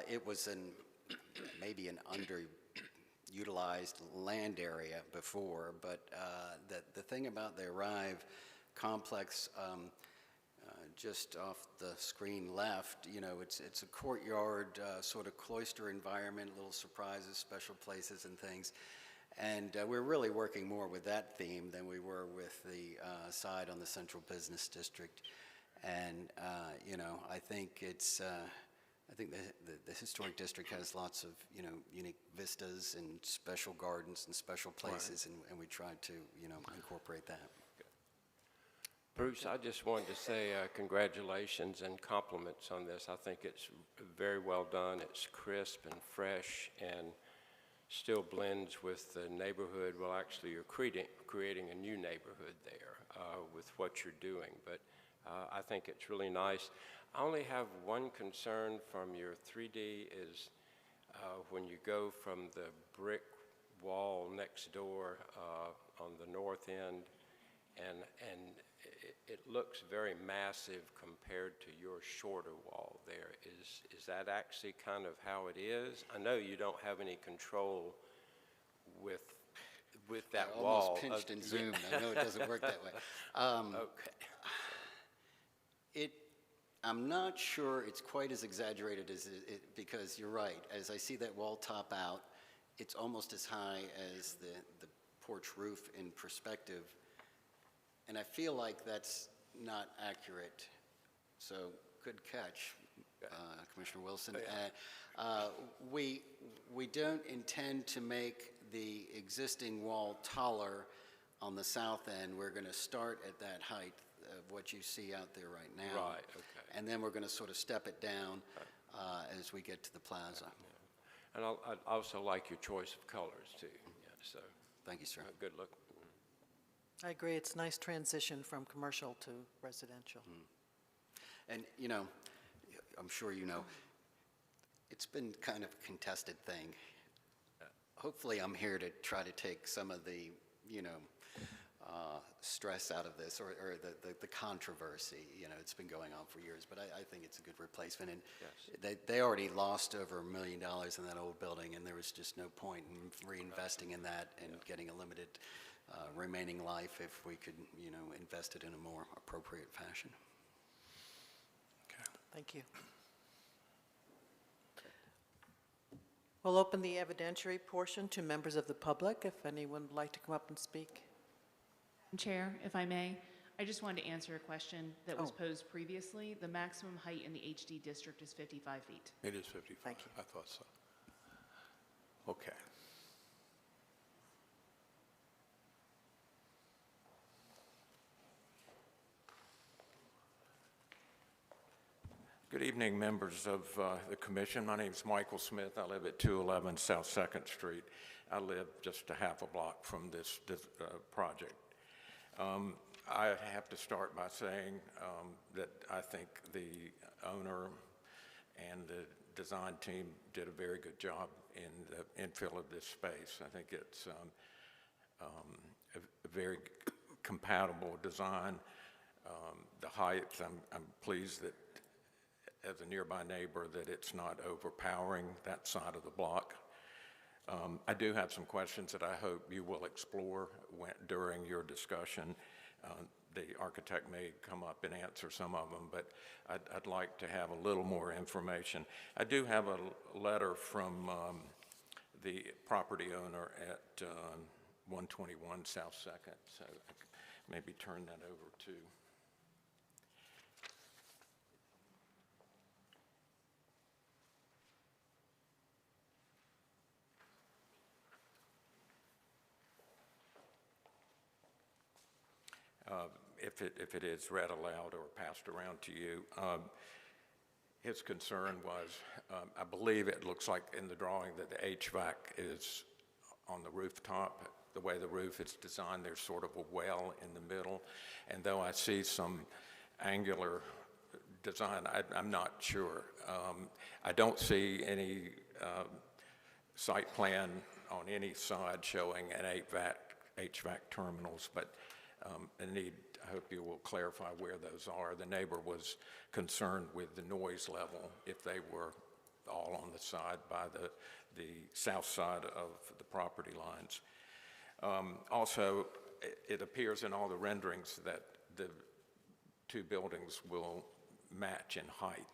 It was maybe an underutilized land area before, but the thing about the Arrive complex, just off the screen left, it's a courtyard sort of cloister environment, little surprises, special places and things. And we're really working more with that theme than we were with the side on the Central Business District. And, I think it's, I think the Historic District has lots of, unique vistas and special gardens and special places, Right. and we tried to, incorporate that. Bruce, I just wanted to say congratulations and compliments on this. I think it's very well done. It's crisp and fresh and still blends with the neighborhood. Well, actually, you're creating a new neighborhood there with what you're doing. But I think it's really nice. I only have one concern from your 3D is when you go from the brick wall next door on the north end, and it looks very massive compared to your shorter wall there. Is that actually kind of how it is? I know you don't have any control with that I wall. almost pinched and zoomed. I know it doesn't work that way. Okay. I'm not sure it's quite as exaggerated as it, because you're right. As I see that wall top out, it's almost as high as the porch roof in perspective. And I feel like that's not accurate. So good catch, Commissioner Wilson. We don't intend to make the existing wall taller on the south end. We're going to start at that height of what you see out there right now. Right, okay. And then we're going to sort of step it down as we get to the plaza. And I'd also like your choice of colors too. Yeah, so Thank you, sir. good look. I agree, it's a nice transition from commercial to residential. And, I'm sure you know, it's been kind of a contested thing. Hopefully, I'm here to try to take some of the, stress out of this, or the controversy. It's been going on for years, but I think it's a good replacement. And Yes. they already lost over $1 million in that old building, and there was just no point in reinvesting in that and getting a limited remaining life if we could, invest it in a more appropriate fashion. Thank you. We'll open the evidentiary portion to members of the public, if anyone would like to come up and speak. Chair, if I may, I just wanted to answer a question that was posed previously. The maximum height in the HD district is 55 feet. It is 55. Thank you. I thought so. Okay. Good evening, members of the commission. My name is Michael Smith. I live at 211 South 2nd Street. I live just a half a block from this project. I have to start by saying that I think the owner and the design team did a very good job in the infill of this space. I think it's a very compatible design. The height, I'm pleased that as a nearby neighbor, that it's not overpowering that side of the block. I do have some questions that I hope you will explore during your discussion. The architect may come up and answer some of them, but I'd like to have a little more information. I do have a letter from the property owner at 121 South 2nd, so I could maybe turn that over to. If it is read aloud or passed around to you, his concern was, I believe it looks like in the drawing that the HVAC is on the rooftop. The way the roof is designed, there's sort of a well in the middle. And though I see some angular design, I'm not sure. I don't see any site plan on any side showing an HVAC terminals, but I hope you will clarify where those are. The neighbor was concerned with the noise level if they were all on the side by the south side of the property lines. Also, it appears in all the renderings that the two buildings will match in height.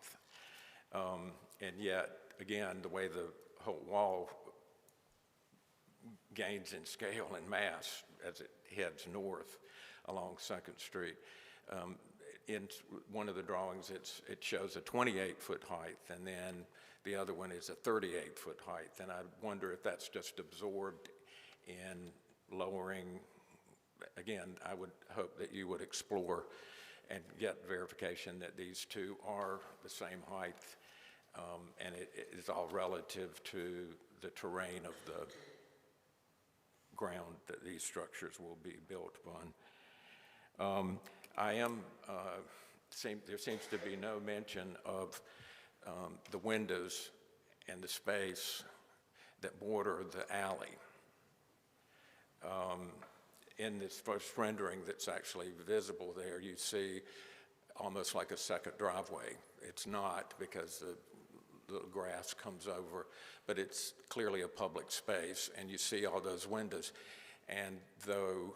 And yet, again, the way the whole wall gains in scale and mass as it heads north along 2nd Street. In one of the drawings, it shows a 28-foot height, and then the other one is a 38-foot height. And I wonder if that's just absorbed in lowering. Again, I would hope that you would explore and get verification that these two are the same height, and it is all relative to the terrain of the ground that these structures will be built upon. There seems to be no mention of the windows and the space that border the alley. In this first rendering that's actually visible there, you see almost like a second driveway. It's not, because the grass comes over, but it's clearly a public space, and you see all those windows. And though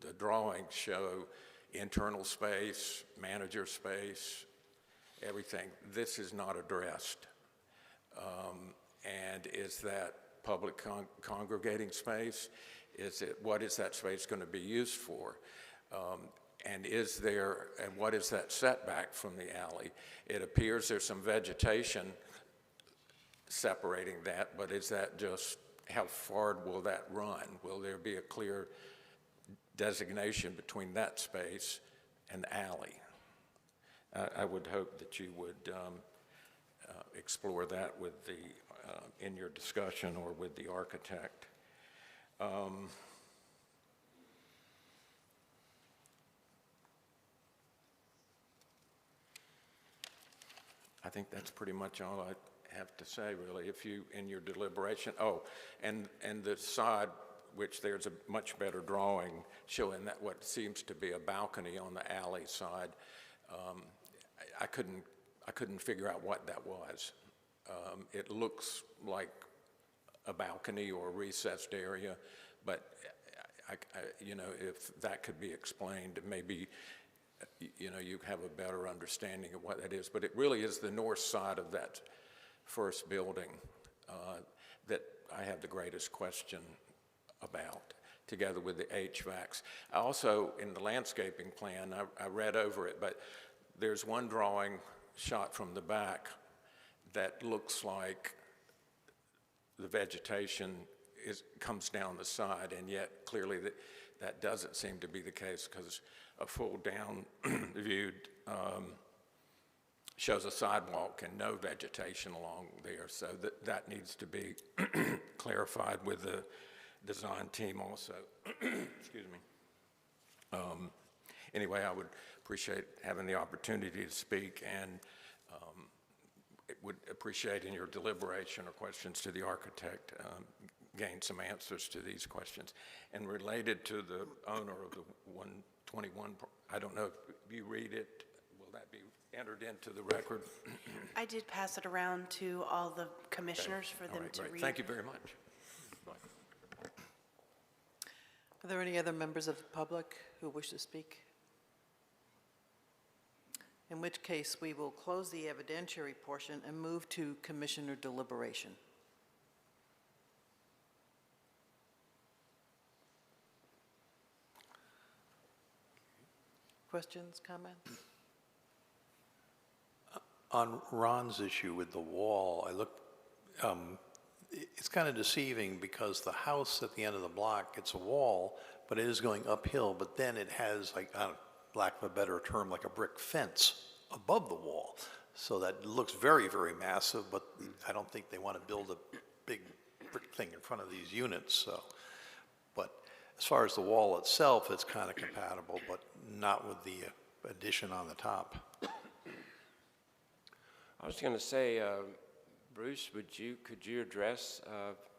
the drawings show internal space, manager space, everything, this is not addressed. And is that public congregating space? What is that space going to be used for? And what is that setback from the alley? It appears there's some vegetation separating that, but is that just, how far will that run? Will there be a clear designation between that space and the alley? I would hope that you would explore that with in your discussion or with the architect. I think that's pretty much all I have to say, really. If you, in your deliberation, and the side, which there's a much better drawing showing that what seems to be a balcony on the alley side. I couldn't figure out what that was. It looks like a balcony or a recessed area, but if that could be explained, maybe you have a better understanding of what that is. But it really is the north side of that first building that I have the greatest question about, together with the HVACs. Also, in the landscaping plan, I read over it, but there's one drawing shot from the back that looks like the vegetation comes down the side, and yet clearly that doesn't seem to be the case, because a full down view shows a sidewalk and no vegetation along there. So that needs to be clarified with the design team also. Excuse me. Anyway, I would appreciate having the opportunity to speak, and would appreciate in your deliberation or questions to the architect, gain some answers to these questions. And related to the owner of the 121, I don't know if you read it, will that be entered into the record? I did pass it around to all the commissioners for All them right, to great. read. Thank you very much. Are there any other members of the public who wish to speak? In which case, we will close the evidentiary portion and move to commissioner deliberation. Questions, comments? On Ron's issue with the wall, I looked, it's kind of deceiving because the house at the end of the block, it's a wall, but it is going uphill, but then it has, like, lack of a better term, like a brick fence above the wall. So that looks very, very massive, but I don't think they want to build a big brick thing in front of these units, so. But as far as the wall itself, it's kind of compatible, but not with the addition on the top. I was going to say, Bruce, could you address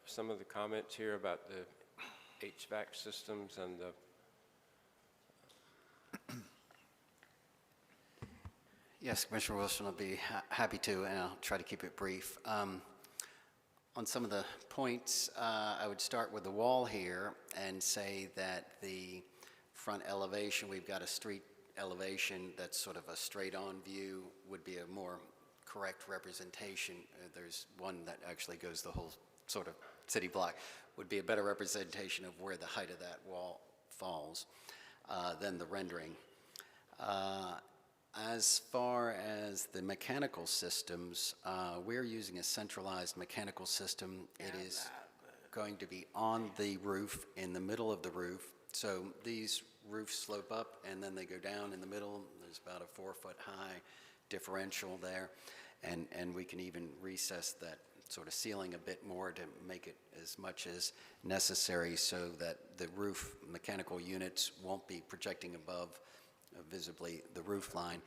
some of the comments here about the HVAC systems and the... Yes, Commissioner Wilson, I'll be happy to, and I'll try to keep it brief. On some of the points, I would start with the wall here and say that the front elevation, we've got a street elevation that's sort of a straight-on view, would be a more correct representation. There's one that actually goes the whole sort of city block, would be a better representation of where the height of that wall falls than the rendering. As far as the mechanical systems, we're using a centralized mechanical system. It is going to be on the roof, in the middle of the roof. So these roofs slope up and then they go down in the middle. There's about a 4-foot high differential there. And we can even recess that sort of ceiling a bit more to make it as much as necessary so that the roof mechanical units won't be projecting above visibly the roof line.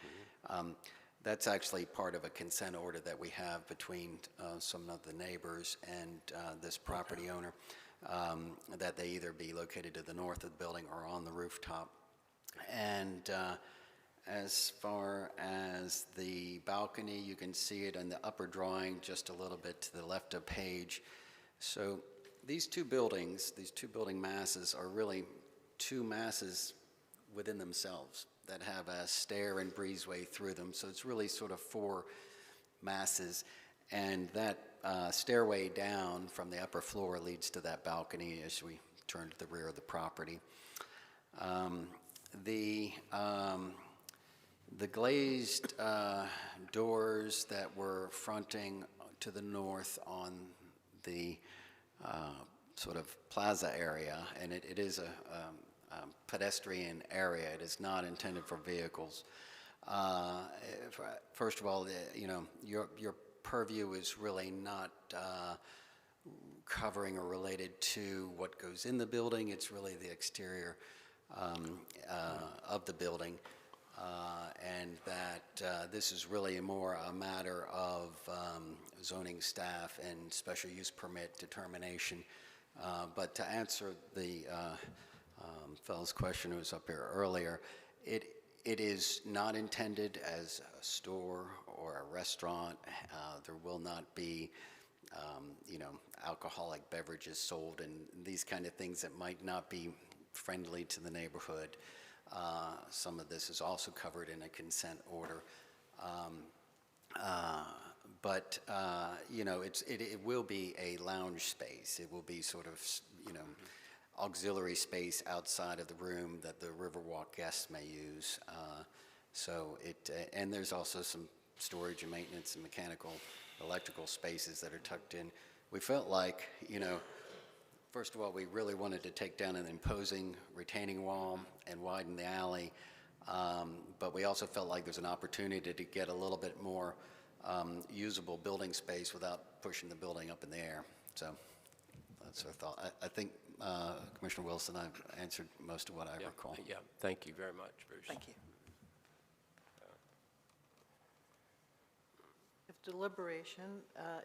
That's actually part of a consent order that we have between some of the neighbors and this property owner, that they either be located to the north of the building or on the rooftop. And as far as the balcony, you can see it in the upper drawing just a little bit to the left of page. So these two buildings, these two building masses are really two masses within themselves that have a stair and breezeway through them. So it's really sort of four masses. And that stairway down from the upper floor leads to that balcony as we turn to the rear of the property. The glazed doors that were fronting to the north on the sort of plaza area, and it is a pedestrian area. It is not intended for vehicles. First of all, your purview is really not covering or related to what goes in the building. It's really the exterior of the building. And that this is really more a matter of zoning staff and special use permit determination. But to answer the fellow's question who was up here earlier, it is not intended as a store or a restaurant. There will not be alcoholic beverages sold and these kind of things that might not be friendly to the neighborhood. Some of this is also covered in a consent order. But it will be a lounge space. It will be sort of, auxiliary space outside of the room that the Riverwalk guests may use. And there's also some storage and maintenance and mechanical, electrical spaces that are tucked in. We felt like, first of all, we really wanted to take down an imposing retaining wall and widen the alley, but we also felt like there's an opportunity to get a little bit more usable building space without pushing the building up in the air. So that's our thought. I think, Commissioner Wilson, I've answered most of what I recall. Yeah, thank you very much, Bruce. Thank you. If deliberation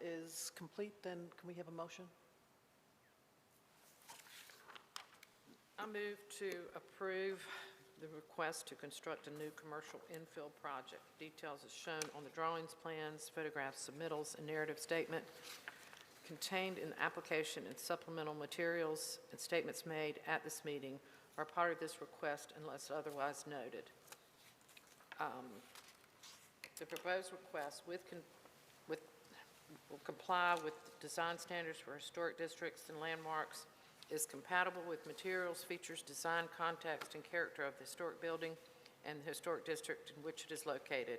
is complete, then can we have a motion? I move to approve the request to construct a new commercial infill project. Details is shown on the drawings, plans, photographs, submittals, and narrative statement contained in the application and supplemental materials and statements made at this meeting are part of this request unless otherwise noted. The proposed request will comply with design standards for historic districts and landmarks, is compatible with materials, features, design, context, and character of the historic building and the historic district in which it is located.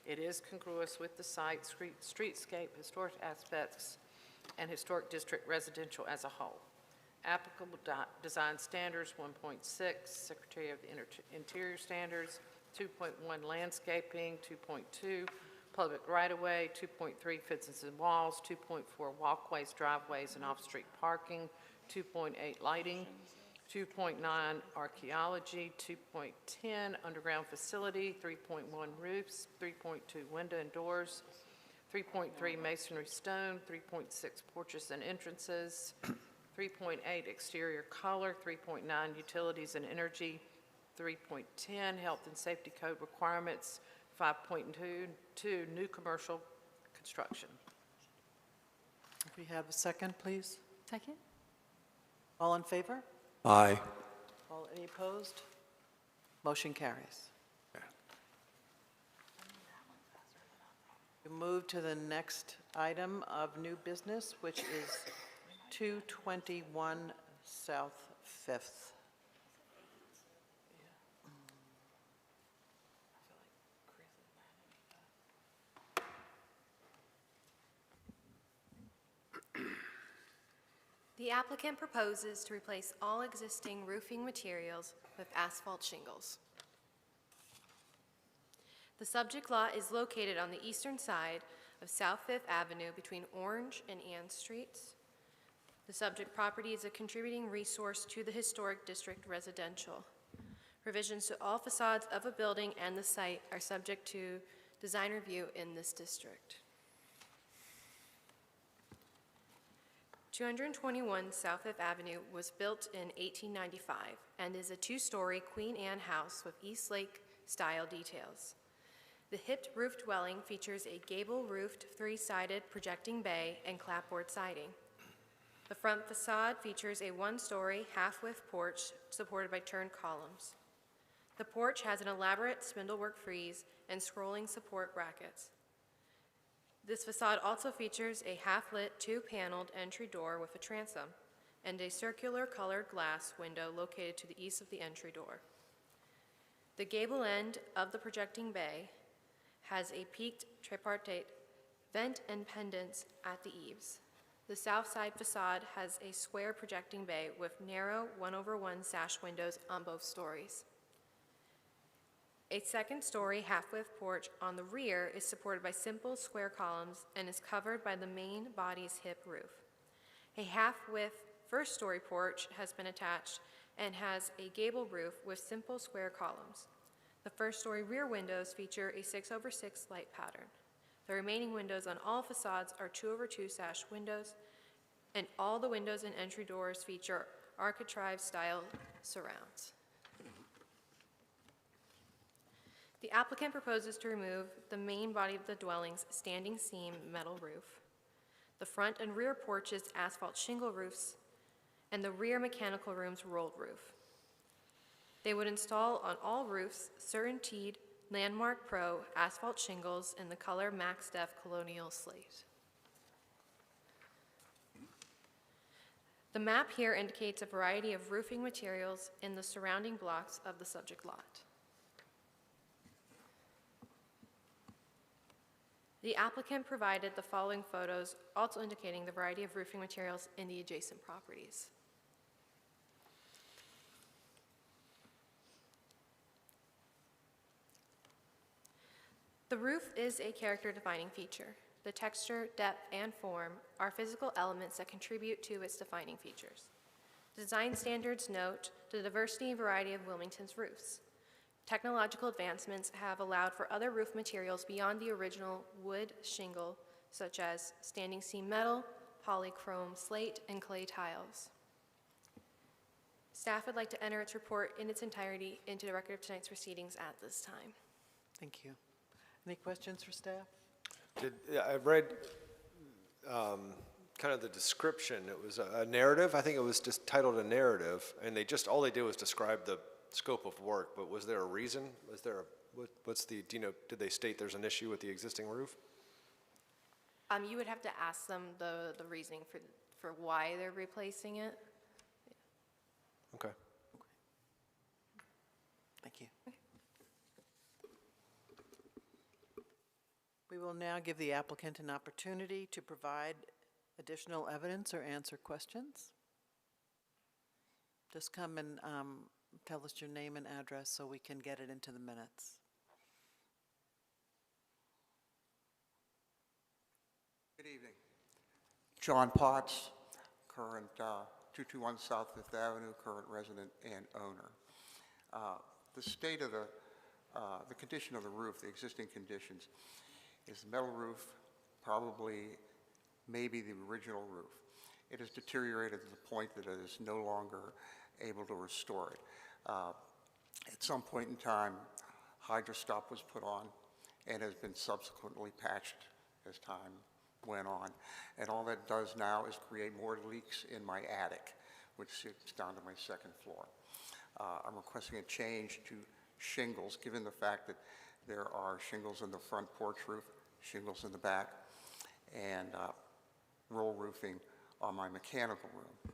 It is congruous with the site, streetscape, historic aspects, and historic district residential as a whole. Applicable design standards 1.6, Secretary of the Interior Standards, 2.1 landscaping, 2.2 public right-of-way, 2.3 fences and walls, 2.4 walkways, driveways, and off-street parking, 2.8 lighting, 2.9 archaeology, 2.10 underground facility, 3.1 roofs, 3.2 window and doors, 3.3 masonry stone, 3.6 porches and entrances, 3.8 exterior color, 3.9 utilities and energy, 3.10 health and safety code requirements, 5.2 new commercial construction. If we have a second, please. Second? All in favor? Aye. Any opposed? Motion carries. We move to the next item of new business, which is 221 South Fifth. The applicant proposes to replace all existing roofing materials with asphalt shingles. The subject lot is located on the eastern side of South Fifth Avenue between Orange and Ann Streets. The subject property is a contributing resource to the historic district residential. Revisions to all facades of a building and the site are subject to design review in this district. 221 South Fifth Avenue was built in 1895 and is a two-story Queen Anne house with East Lake-style details. The hipped roof dwelling features a gable-roofed, three-sided projecting bay and clapboard siding. The front facade features a one-story, half-width porch supported by turned columns. The porch has an elaborate spindlework frieze and scrolling support brackets. This facade also features a half-lit, two-paneled entry door with a transom and a circular colored glass window located to the east of the entry door. The gable end of the projecting bay has a peaked tripartite vent and pendants at the eaves. The south side facade has a square projecting bay with narrow 1/1 sash windows on both stories. A second-story half-width porch on the rear is supported by simple square columns and is covered by the main body's hip roof. A half-width first-story porch has been attached and has a gable roof with simple square columns. The first-story rear windows feature a 6/6 light pattern. The remaining windows on all facades are 2/2 sash windows, and all the windows and entry doors feature architrave-style surrounds. The applicant proposes to remove the main body of the dwelling's standing seam metal roof, the front and rear porches' asphalt shingle roofs, and the rear mechanical room's rolled roof. They would install on all roofs CertainTeed Landmark Pro asphalt shingles in the color MaxDef Colonial Slate. The map here indicates a variety of roofing materials in the surrounding blocks of the subject lot. The applicant provided the following photos, also indicating the variety of roofing materials in the adjacent properties. The roof is a character-defining feature. The texture, depth, and form are physical elements that contribute to its defining features. Design standards note the diversity and variety of Wilmington's roofs. Technological advancements have allowed for other roof materials beyond the original wood shingle, such as standing seam metal, polychrome slate, and clay tiles. Staff would like to enter its report in its entirety into the record of tonight's proceedings at this time. Thank you. Any questions for staff? I read kind of the description. It was a narrative. I think it was just titled a narrative, and all they did was describe the scope of work. But was there a reason? Was there do you know, did they state there's an issue with the existing roof? You would have to ask them the reasoning for why they're replacing it. Okay. Thank you. We will now give the applicant an opportunity to provide additional evidence or answer questions. Just come and tell us your name and address so we can get it into the minutes. Good evening. John Potts, current 221 South Fifth Avenue, current resident and owner. The state of the condition of the roof, the existing conditions, is the metal roof, probably maybe the original roof. It has deteriorated to the point that it is no longer able to restore it. At some point in time, Hydrostop was put on and has been subsequently patched as time went on. And all that does now is create more leaks in my attic, which sits down to my second floor. I'm requesting a change to shingles, given the fact that there are shingles in the front porch roof, shingles in the back, and roll roofing on my mechanical room.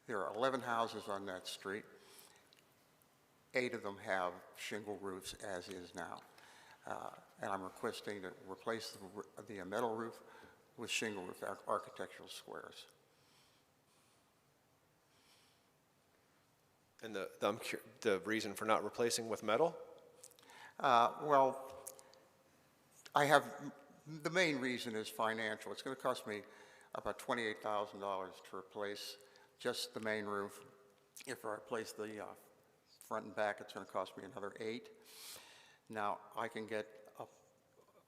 There are 11 houses on that street. 8 of them have shingle roofs as is now. And I'm requesting to replace the metal roof with shingle roof architectural squares. And the reason for not replacing with metal? Well, the main reason is financial. It's going to cost me about $28,000 to replace just the main roof. If I replace the front and back, it's going to cost me another $8,000. Now, I can get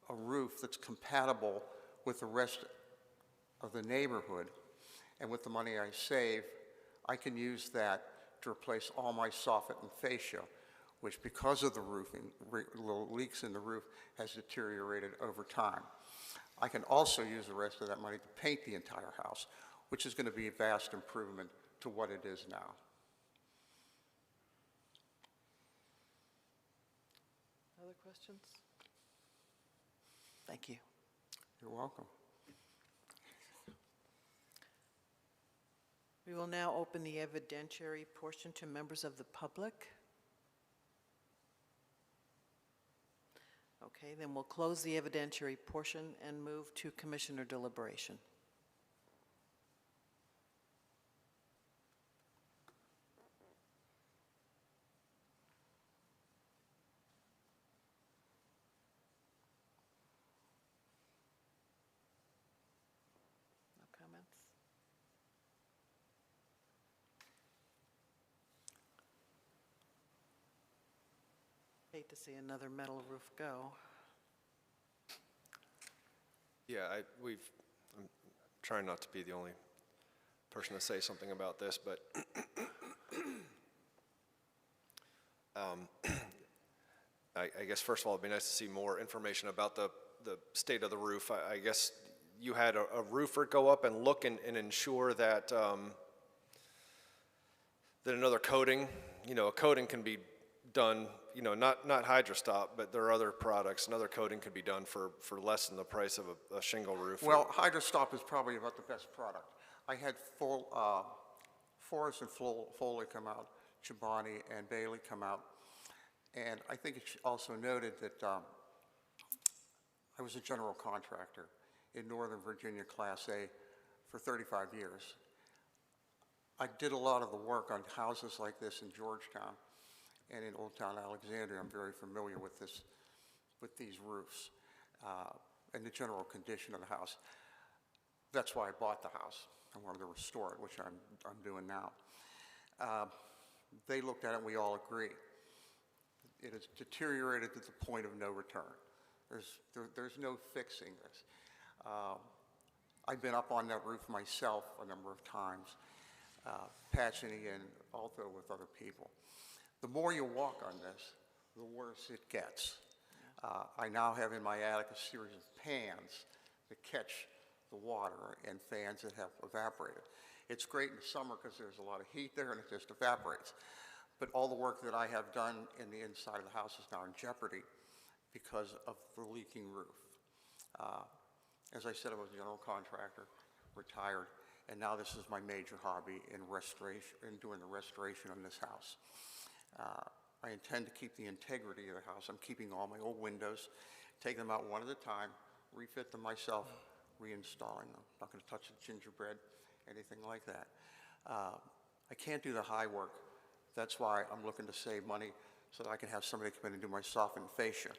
a roof that's compatible with the rest of the neighborhood, and with the money I save, I can use that to replace all my soffit and fascia, which because of the roofing, little leaks in the roof, has deteriorated over time. I can also use the rest of that money to paint the entire house, which is going to be a vast improvement to what it is now. Other questions? Thank you. You're welcome. We will now open the evidentiary portion to members of the public. Okay, then we'll close the evidentiary portion and move to commissioner deliberation. No comments? Hate to see another metal roof go. Yeah, I'm trying not to be the only person to say something about this, but I guess first of all, it'd be nice to see more information about the state of the roof. I guess you had a roofer go up and look and ensure that that another coating, a coating can be done, not Hydrostop, but there are other products. Another coating could be done for less than the price of a shingle roof. Well, Hydrostop is probably about the best product. I had Forrest and Foley come out, Chobani and Bailey come out, and I think it's also noted that I was a general contractor in Northern Virginia Class A for 35 years. I did a lot of the work on houses like this in Georgetown and in Old Town Alexandria. I'm very familiar with these roofs and the general condition of the house. That's why I bought the house. I wanted to restore it, which I'm doing now. They looked at it and we all agree. It has deteriorated to the point of no return. There's no fixing this. I've been up on that roof myself a number of times. patching it in also with other people. The more you walk on this, the worse it gets. I now have in my attic a series of pans that catch the water and fans that have evaporated. It's great in the summer because there's a lot of heat there and it just evaporates. But all the work that I have done in the inside of the house is now in jeopardy because of the leaking roof. As I said, I was a general contractor, retired, and now this is my major hobby in restoration, in doing the restoration on this house. I intend to keep the integrity of the house. I'm keeping all my old windows, taking them out one at a time, refit them myself, reinstalling them. I'm not going to touch the gingerbread, anything like that. I can't do the high work. That's why I'm looking to save money so that I can have somebody come in and do my softened fascia.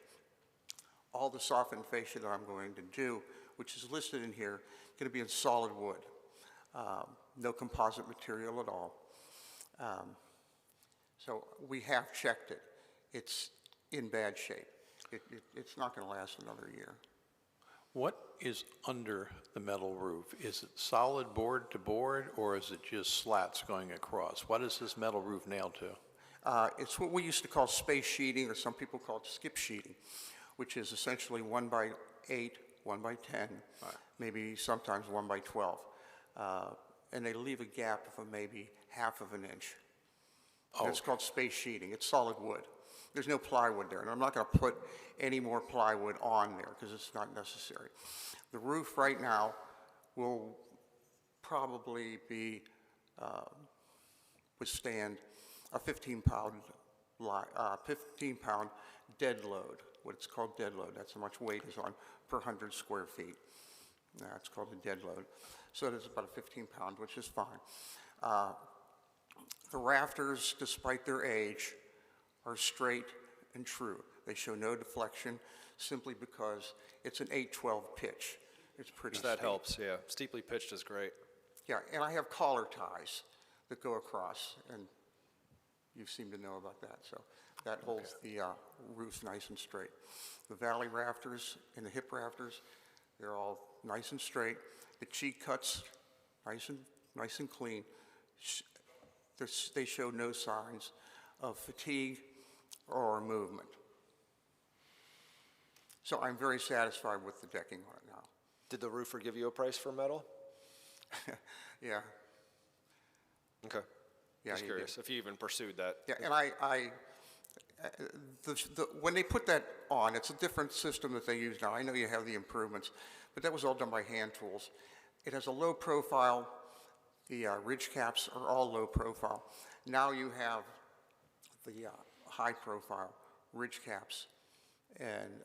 All the softened fascia that I'm going to do, which is listed in here, going to be in solid wood. No composite material at all. So we have checked it. It's in bad shape. It's not going to last another year. What is under the metal roof? Is it solid board to board, or is it just slats going across? What is this metal roof nailed to? It's what we used to call space sheeting, or some people call it skip sheeting, which is essentially 1 by 8, 1 by 10, maybe sometimes 1 by 12. And they leave a gap of maybe half of an inch. Oh. That's called space sheeting. It's solid wood. There's no plywood there, and I'm not going to put any more plywood on there because it's not necessary. The roof right now will probably be withstand a 15-pound dead load, what it's called dead load. That's how much weight is on per 100 square feet. It's called a dead load. So it is about a 15-pound, which is fine. The rafters, despite their age, are straight and true. They show no deflection simply because it's an 8/12 pitch. It's pretty That steep. helps, yeah. Steeply pitched is great. Yeah, and I have collar ties that go across, and you seem to know about that, so that holds the roof nice and straight. The valley rafters and the hip rafters, they're all nice and straight. The cheek cuts, nice and clean. They show no signs of fatigue or movement. So I'm very satisfied with the decking on it now. Did the roofer give you a price for metal? Yeah. Okay. Yeah, Just he curious if you even pursued that. Yeah, and when they put that on, it's a different system that they use now. I know you have the improvements, but that was all done by hand tools. It has a low profile. The ridge caps are all low profile. Now you have the high profile ridge caps, and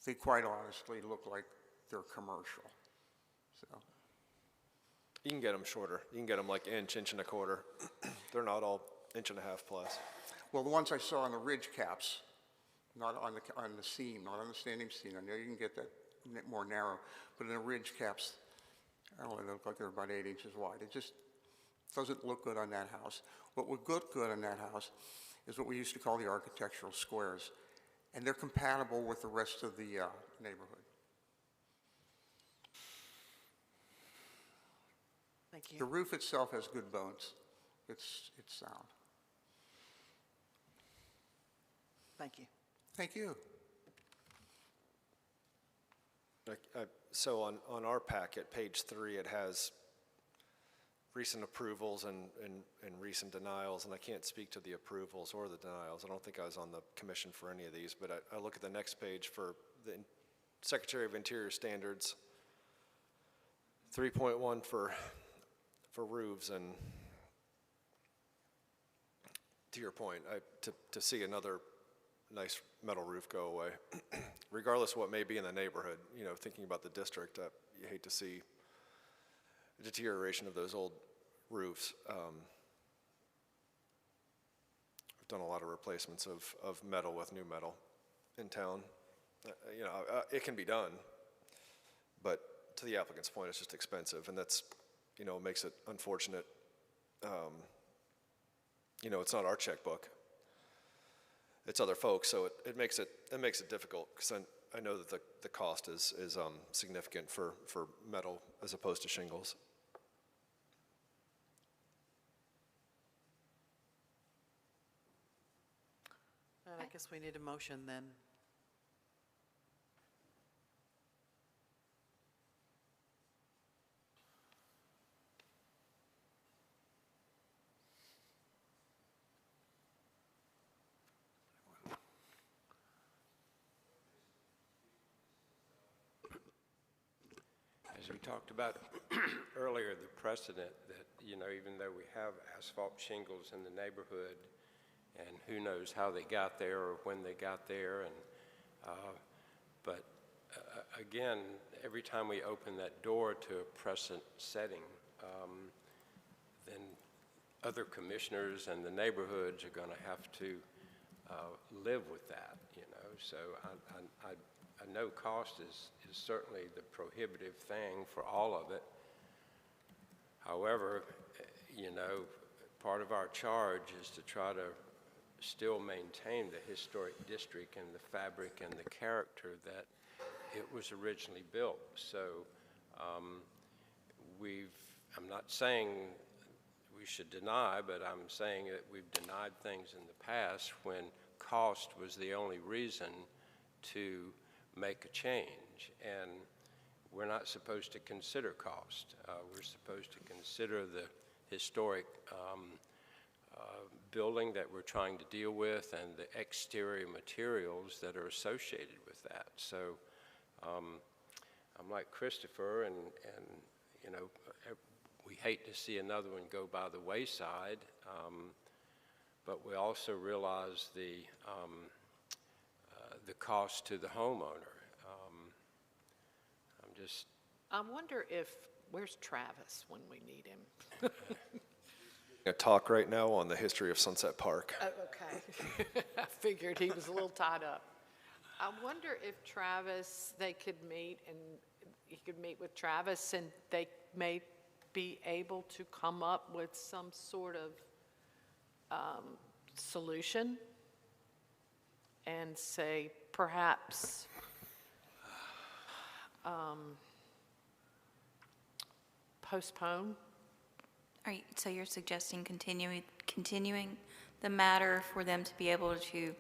they quite honestly look like they're commercial. So. You can get them shorter. You can get them like inch and a quarter. They're not all 1.5 inches plus. Well, the ones I saw on the ridge caps, not on the seam, not on the standing seam. I know you can get that more narrow, but in the ridge caps, I don't know, they look like they're about 8 inches wide. It just doesn't look good on that house. What would look good on that house is what we used to call the architectural squares, and they're compatible with the rest of the neighborhood. Thank you. The roof itself has good bones. It's sound. Thank you. Thank you. So on our packet, page 3, it has recent approvals and recent denials, and I can't speak to the approvals or the denials. I don't think I was on the commission for any of these, but I look at the next page for the Secretary of Interior standards, 3.1 for roofs, and to your point, to see another nice metal roof go away, regardless of what may be in the neighborhood, thinking about the district, you hate to see a deterioration of those old roofs. We've done a lot of replacements of metal with new metal in town. It can be done, but to the applicant's point, it's just expensive, and that's, makes it unfortunate. It's not our checkbook. It's other folks, so it makes it difficult, because I know that the cost is significant for metal as opposed to shingles. right, I guess we need a motion then. As we talked about earlier, the precedent that, even though we have asphalt shingles in the neighborhood, and who knows how they got there or when they got there, but again, every time we open that door to a precedent setting, then other commissioners and the neighborhoods are going to have to live with that, So I know cost is certainly the prohibitive thing for all of it. However, part of our charge is to try to still maintain the historic district and the fabric and the character that it was originally built. So I'm not saying we should deny, but I'm saying that we've denied things in the past when cost was the only reason to make a change. And we're not supposed to consider cost. We're supposed to consider the historic building that we're trying to deal with and the exterior materials that are associated with that. So I'm like Christopher, and we hate to see another one go by the wayside, but we also realize the cost to the homeowner. I wonder where's Travis when we need him? A talk right now on the history of Sunset Park. Oh, okay. I figured he was a little tied up. I wonder if Travis, they could meet, and he could meet with Travis, and they may be able to come up with some sort of solution and say perhaps postpone. So you're suggesting continuing the matter for them to be able to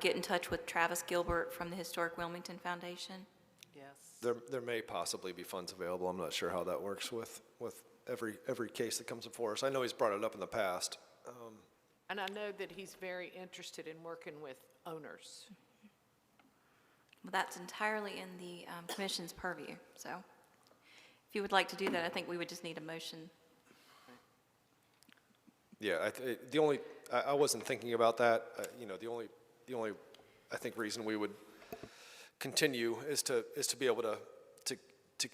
get in touch with Travis Gilbert from the Historic Wilmington Foundation? Yes. There may possibly be funds available. I'm not sure how that works with every case that comes before us. I know he's brought it up in the past. And I know that he's very interested in working with owners. Well, that's entirely in the commission's purview. So if you would like to do that, I think we would just need a motion. Yeah, I wasn't thinking about that. The only I think reason we would continue is to be able to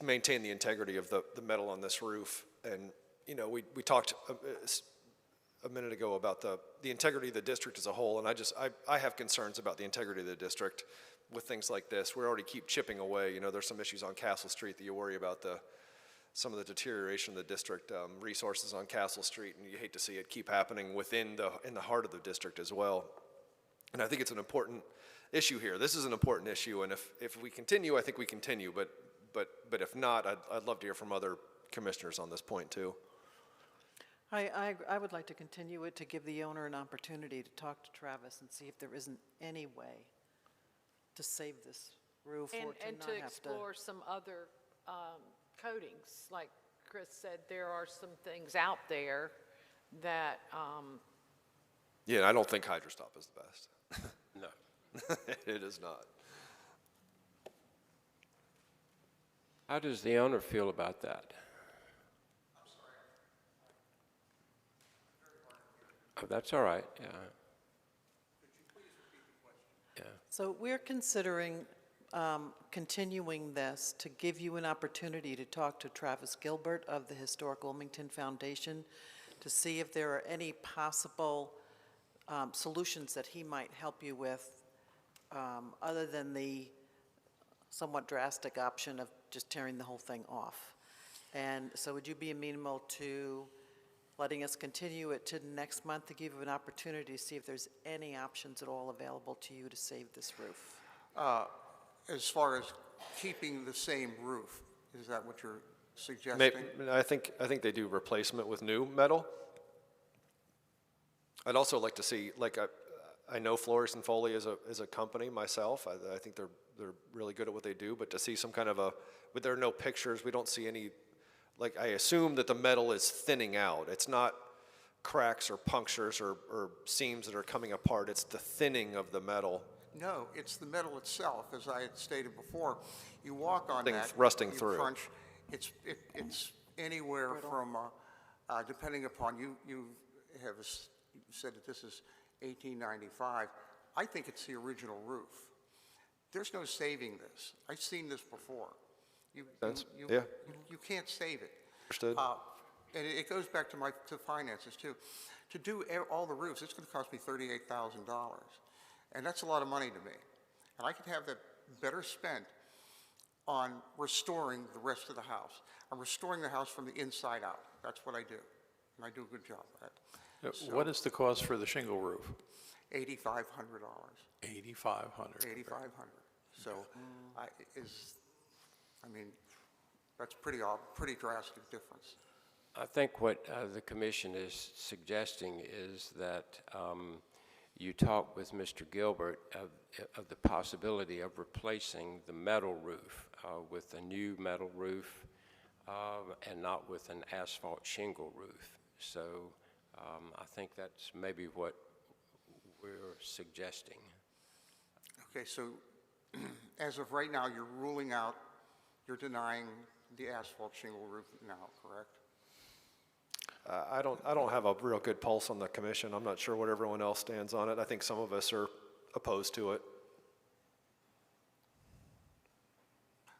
maintain the integrity of the metal on this roof. And we talked a minute ago about the integrity of the district as a whole, and I have concerns about the integrity of the district with things like this. We already keep chipping away. There's some issues on Castle Street that you worry about some of the deterioration of the district resources on Castle Street, and you hate to see it keep happening in the heart of the district as well. And I think it's an important issue here. This is an important issue, and if we continue, I think we continue. But if not, I'd love to hear from other commissioners on this point too. I would like to continue it to give the owner an opportunity to talk to Travis and see if there isn't any way to save this roof or to And not to have to. explore some other coatings. Like Chris said, there are some things out there that, Yeah, I don't think Hydrostop is the best. No. It is not. How does the owner feel about that? I'm sorry. Oh, that's all right, yeah. Could you please repeat the question? So we're considering continuing this to give you an opportunity to talk to Travis Gilbert of the Historic Wilmington Foundation to see if there are any possible solutions that he might help you with other than the somewhat drastic option of just tearing the whole thing off. And so would you be amenable to letting us continue it to next month to give you an opportunity to see if there's any options at all available to you to save this roof? As far as keeping the same roof, is that what you're suggesting? I think they do replacement with new metal. I'd also like to see, I know Flores and Foley as a company myself. I think they're really good at what they do, but to see some kind of but there are no pictures, we don't see any, like, I assume that the metal is thinning out. It's not cracks or punctures or seams that are coming apart. It's the thinning of the metal. No, it's the metal itself, as I had stated before. You walk on Things that. rusting you through. Crunch. It's anywhere from, depending upon, you have said that this is 1895. I think it's the original roof. There's no saving this. I've seen this before. You can't save it. Understood. And it goes back to finances too. To do all the roofs, it's going to cost me $38,000. And that's a lot of money to me. And I could have that better spent on restoring the rest of the house. I'm restoring the house from the inside out. That's what I do. And I do a good job at it. So, What is the cost for the shingle roof? $8,500. $8,500. $8,500. So, that's pretty drastic difference. I think what the commission is suggesting is that you talk with Mr. Gilbert of the possibility of replacing the metal roof with a new metal roof and not with an asphalt shingle roof. So I think that's maybe what we're suggesting. Okay, so as of right now, you're denying the asphalt shingle roof now, correct? I don't have a real good pulse on the commission. I'm not sure what everyone else stands on it. I think some of us are opposed to it.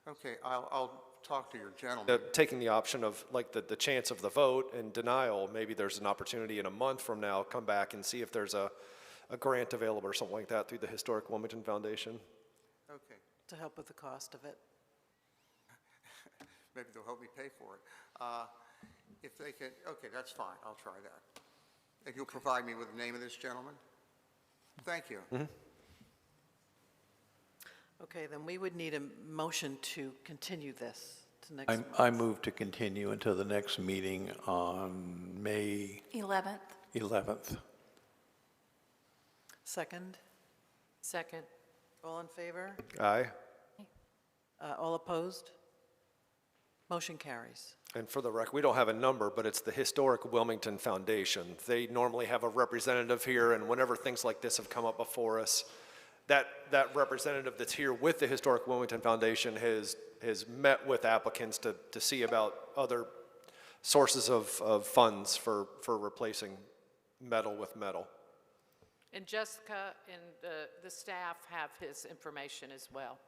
Okay, I'll talk to your gentleman. Taking the option of, like, the chance of the vote and denial, maybe there's an opportunity in a month from now, come back and see if there's a grant available or something like that through the Historic Wilmington Foundation. Okay, To help with the cost of it. maybe they'll help me pay for it. If they can, okay, that's fine, I'll try that. And you'll provide me with the name of this gentleman? Thank you. Okay, then we would need a motion to continue this to next month. I move to continue until the next meeting on May 11th. 11th. Second? Second. All in favor? Aye. All opposed? Motion carries. And for the record, we don't have a number, but it's the Historic Wilmington Foundation. They normally have a representative here, and whenever things like this have come up before us, that representative that's here with the Historic Wilmington Foundation has met with applicants to see about other sources of funds for replacing metal with metal. And Jessica and the staff have his information as well.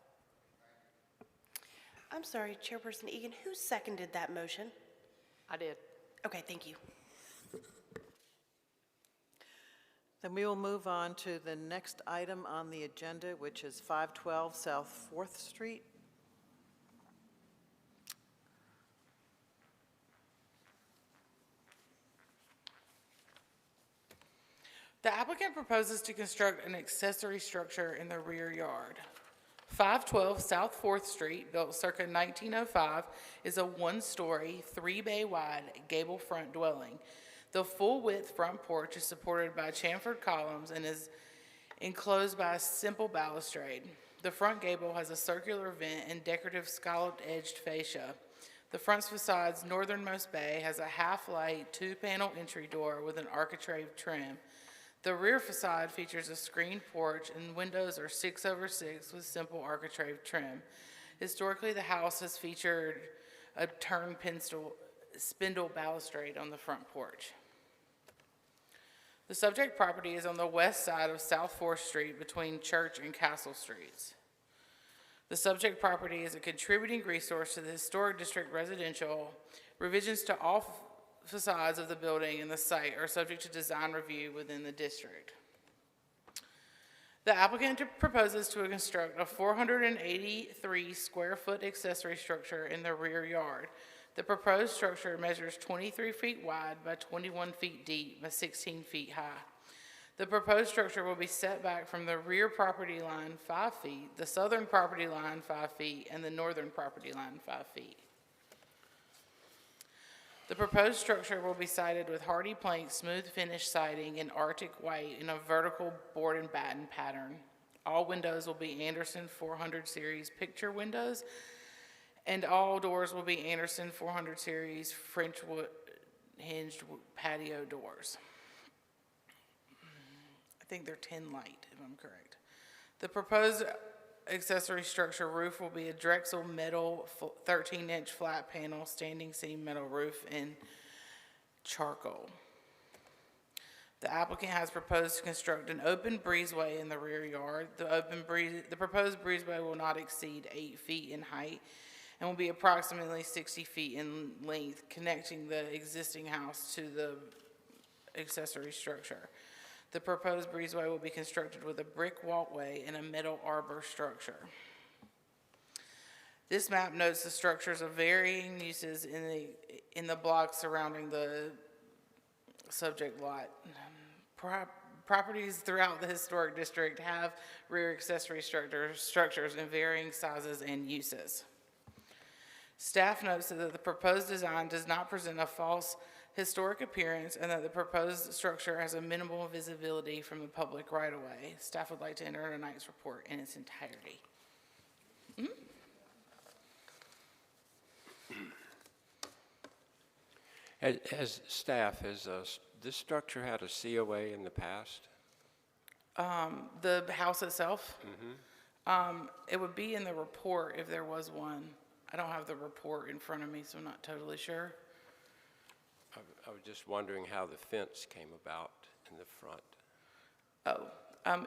I'm sorry, Chairperson Egan, who seconded that motion? I did. Okay, thank you. Then we will move on to the next item on the agenda, which is 512 South 4th Street. The applicant proposes to construct an accessory structure in the rear yard. 512 South 4th Street, built circa 1905, is a one-story, 3-bay wide gable front dwelling. The full-width front porch is supported by chamfered columns and is enclosed by a simple balustrade. The front gable has a circular vent and decorative scalloped-edged fascia. The front's facade's northernmost bay has a half-light, 2-panel entry door with an architrave trim. The rear facade features a screened porch, and windows are 6/6 with simple architrave trim. Historically, the house has featured a turned spindle balustrade on the front porch. The subject property is on the west side of South 4th Street between Church and Castle Streets. The subject property is a contributing resource to the Historic District residential. Revisions to all facades of the building and the site are subject to design review within the district. The applicant proposes to construct a 483 square foot accessory structure in the rear yard. The proposed structure measures 23 feet wide by 21 feet deep by 16 feet high. The proposed structure will be set back from the rear property line 5 feet, the southern property line 5 feet, and the northern property line 5 feet. The proposed structure will be sided with hardy plank, smooth finish siding in Arctic white in a vertical board and batten pattern. All windows will be Anderson 400 series picture windows, and all doors will be Anderson 400 series French wood hinged patio doors. I think they're 10 light, if I'm correct. The proposed accessory structure roof will be a Drexel metal 13-inch flat panel standing seam metal roof in charcoal. The applicant has proposed to construct an open breezeway in the rear yard. The proposed breezeway will not exceed 8 feet in height and will be approximately 60 feet in length, connecting the existing house to the accessory structure. The proposed breezeway will be constructed with a brick walkway and a metal arbor structure. This map notes the structures of varying uses in the blocks surrounding the subject lot. Properties throughout the historic district have rear accessory structures in varying sizes and uses. Staff notes that the proposed design does not present a false historic appearance and that the proposed structure has a minimal visibility from the public right-of-way. Staff would like to enter tonight's report in its entirety. As staff, has this structure had a COA in the past? The house itself? It would be in the report if there was one. I don't have the report in front of me, so I'm not totally sure. I was just wondering how the fence came about in the front.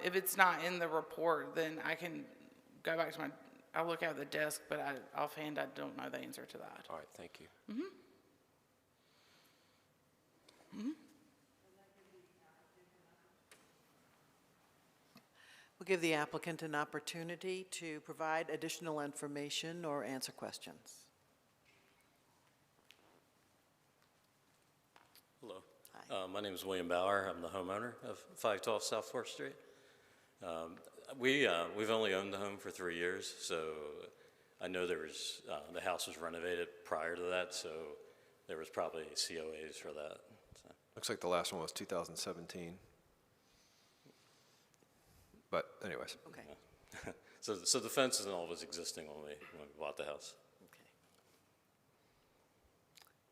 If it's not in the report, then I can go back to I'll look at the desk, but offhand, I don't know the answer to that. All right, thank you. We'll give the applicant an opportunity to provide additional information or answer questions. Hello. My name is William Bauer. I'm the homeowner of 512 South 4th Street. We've only owned the home for 3 years, so I know there was, the house was renovated prior to that, so there was probably COAs for that. So. Looks like the last one was 2017. But anyways. Okay. Yeah. So the fence and all was existing when we bought the house. Okay.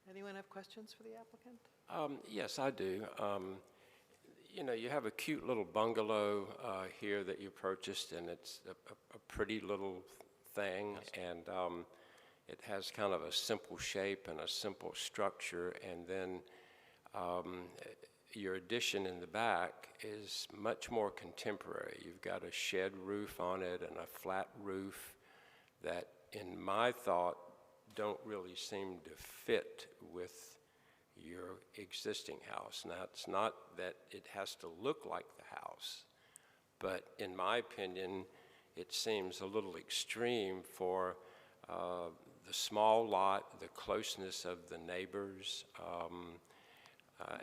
Anyone have questions for the applicant? Yes, I do. You know, you have a cute little bungalow here that you purchased, and it's a pretty little thing, and it has kind of a simple shape and a simple structure, and then your addition in the back is much more contemporary. You've got a shed roof on it and a flat roof that, in my thought, don't really seem to fit with your existing house. Now, it's not that it has to look like the house, but in my opinion, it seems a little extreme for the small lot, the closeness of the neighbors,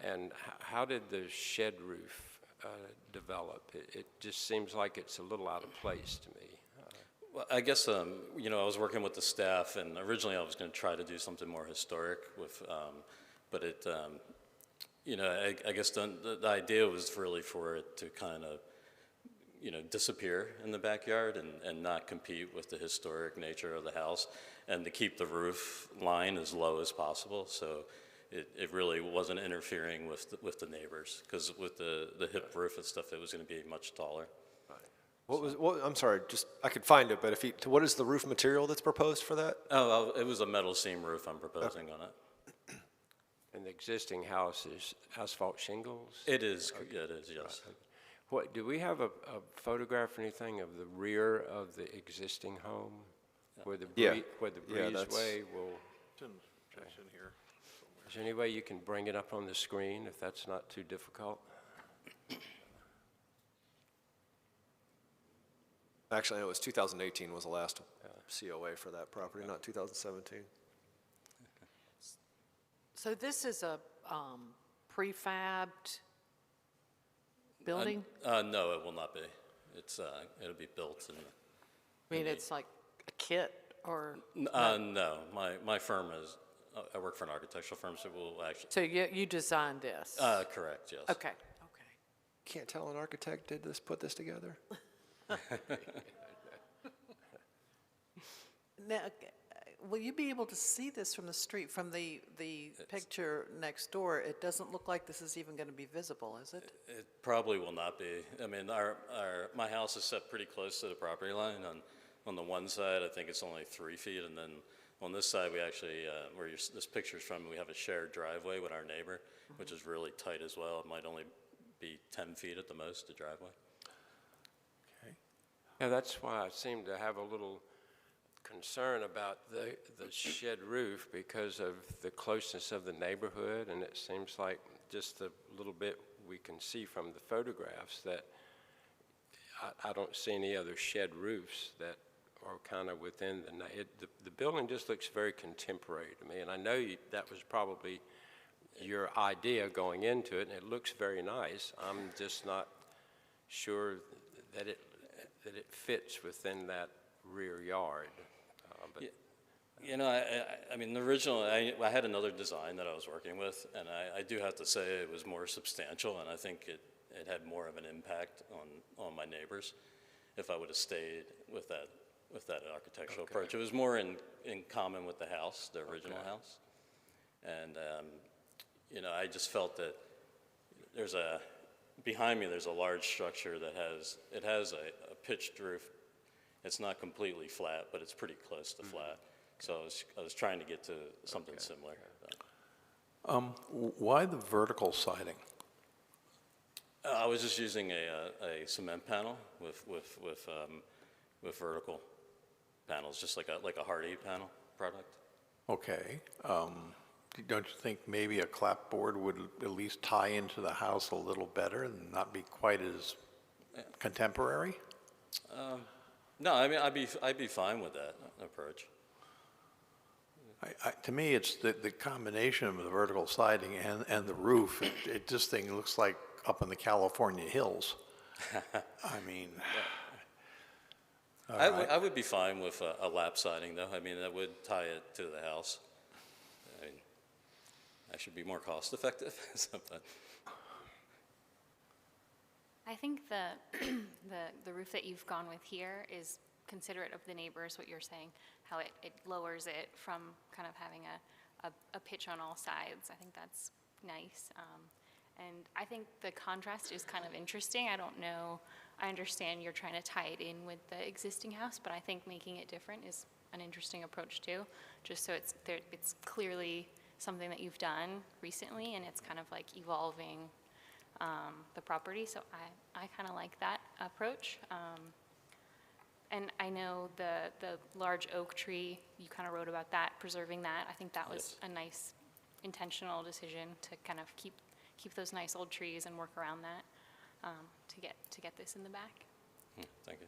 and how did the shed roof develop? It just seems like it's a little out of place to me. Well, I guess, you know, I was working with the staff, and originally I was going to try to do something more historic with, but it, you know, I guess the idea was really for it to kind of, you know, disappear in the backyard and not compete with the historic nature of the house, and to keep the roof line as low as possible. So it really wasn't interfering with the neighbors, because with the hip roof and stuff, it was going to be much taller. I'm sorry, just, I could find it, but what is the roof material that's proposed for that? Oh, it was a metal seam roof I'm proposing on it. And the existing house is asphalt shingles? It is, yeah, it is, yes. What, do we have a photograph or anything of the rear of the existing home? Where the breezeway will... It's in here. Is there any way you can bring it up on the screen, if that's not too difficult? Actually, it was 2018 was the last COA for that property, not 2017. So this is a prefabbed building? No, it will not be. It'll be built. I mean, it's like a kit or? No, my firm I work for an architectural firm, so we'll actually, So you designed this? correct, yes. Okay. Can't tell an architect did this, put this together? Now, will you be able to see this from the street, from the picture next door? It doesn't look like this is even going to be visible, is it? It probably will not be. I mean, my house is set pretty close to the property line. On the one side, I think it's only 3 feet, and then on this side, we actually, where this picture's from, we have a shared driveway with our neighbor, which is really tight as well. It might only be 10 feet at the most, the driveway. Yeah, that's why I seem to have a little concern about the shed roof because of the closeness of the neighborhood, and it seems like just the little bit we can see from the photographs that I don't see any other shed roofs that are kind of within the building just looks very contemporary to me, and I know that was probably your idea going into it, and it looks very nice. I'm just not sure that it fits within that rear yard. But You know, I mean, originally, I had another design that I was working with, and I do have to say it was more substantial, and I think it had more of an impact on my neighbors if I would have stayed with that architectural approach. It was more in common with the house, the original house. And, you know, I just felt that behind me, there's a large structure that has a pitched roof. It's not completely flat, but it's pretty close to flat. So I was trying to get to something similar. Why the vertical siding? I was just using a cement panel with vertical panels, just like a Hardie panel product. Okay. Don't you think maybe a clapboard would at least tie into the house a little better and not be quite as contemporary? No, I mean, I'd be fine with that approach. To me, it's the combination of the vertical siding and the roof. This thing looks like up in the California hills. I mean, I would be fine with a lap siding, though. I mean, that would tie it to the house. I mean, that should be more cost effective. I think the roof that you've gone with here is considerate of the neighbors, what you're saying, how it lowers it from kind of having a pitch on all sides. I think that's nice. And I think the contrast is kind of interesting. I don't know, I understand you're trying to tie it in with the existing house, but I think making it different is an interesting approach too, just so it's clearly something that you've done recently and it's kind of like evolving the property. So I kind of like that approach. And I know the large oak tree, you kind of wrote about that, preserving that. I think that was a nice intentional decision to kind of keep those nice old trees and work around that to get this in the back. Thank you.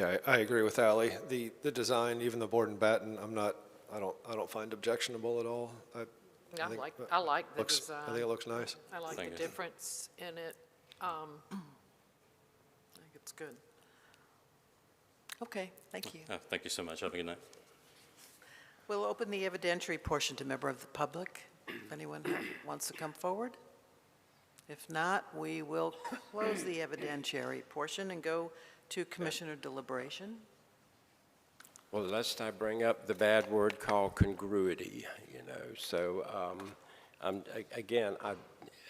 Yeah, I agree with Ally. The design, even the board and batten, I don't find objectionable at all. I like the design. I think it looks nice. I like the difference in it. I think it's good. Okay, thank you. Thank you so much. Have a good night. We'll open the evidentiary portion to member of the public. If anyone wants to come forward. If not, we will close the evidentiary portion and go to commissioner deliberation. Well, lest I bring up the bad word called congruity, so again,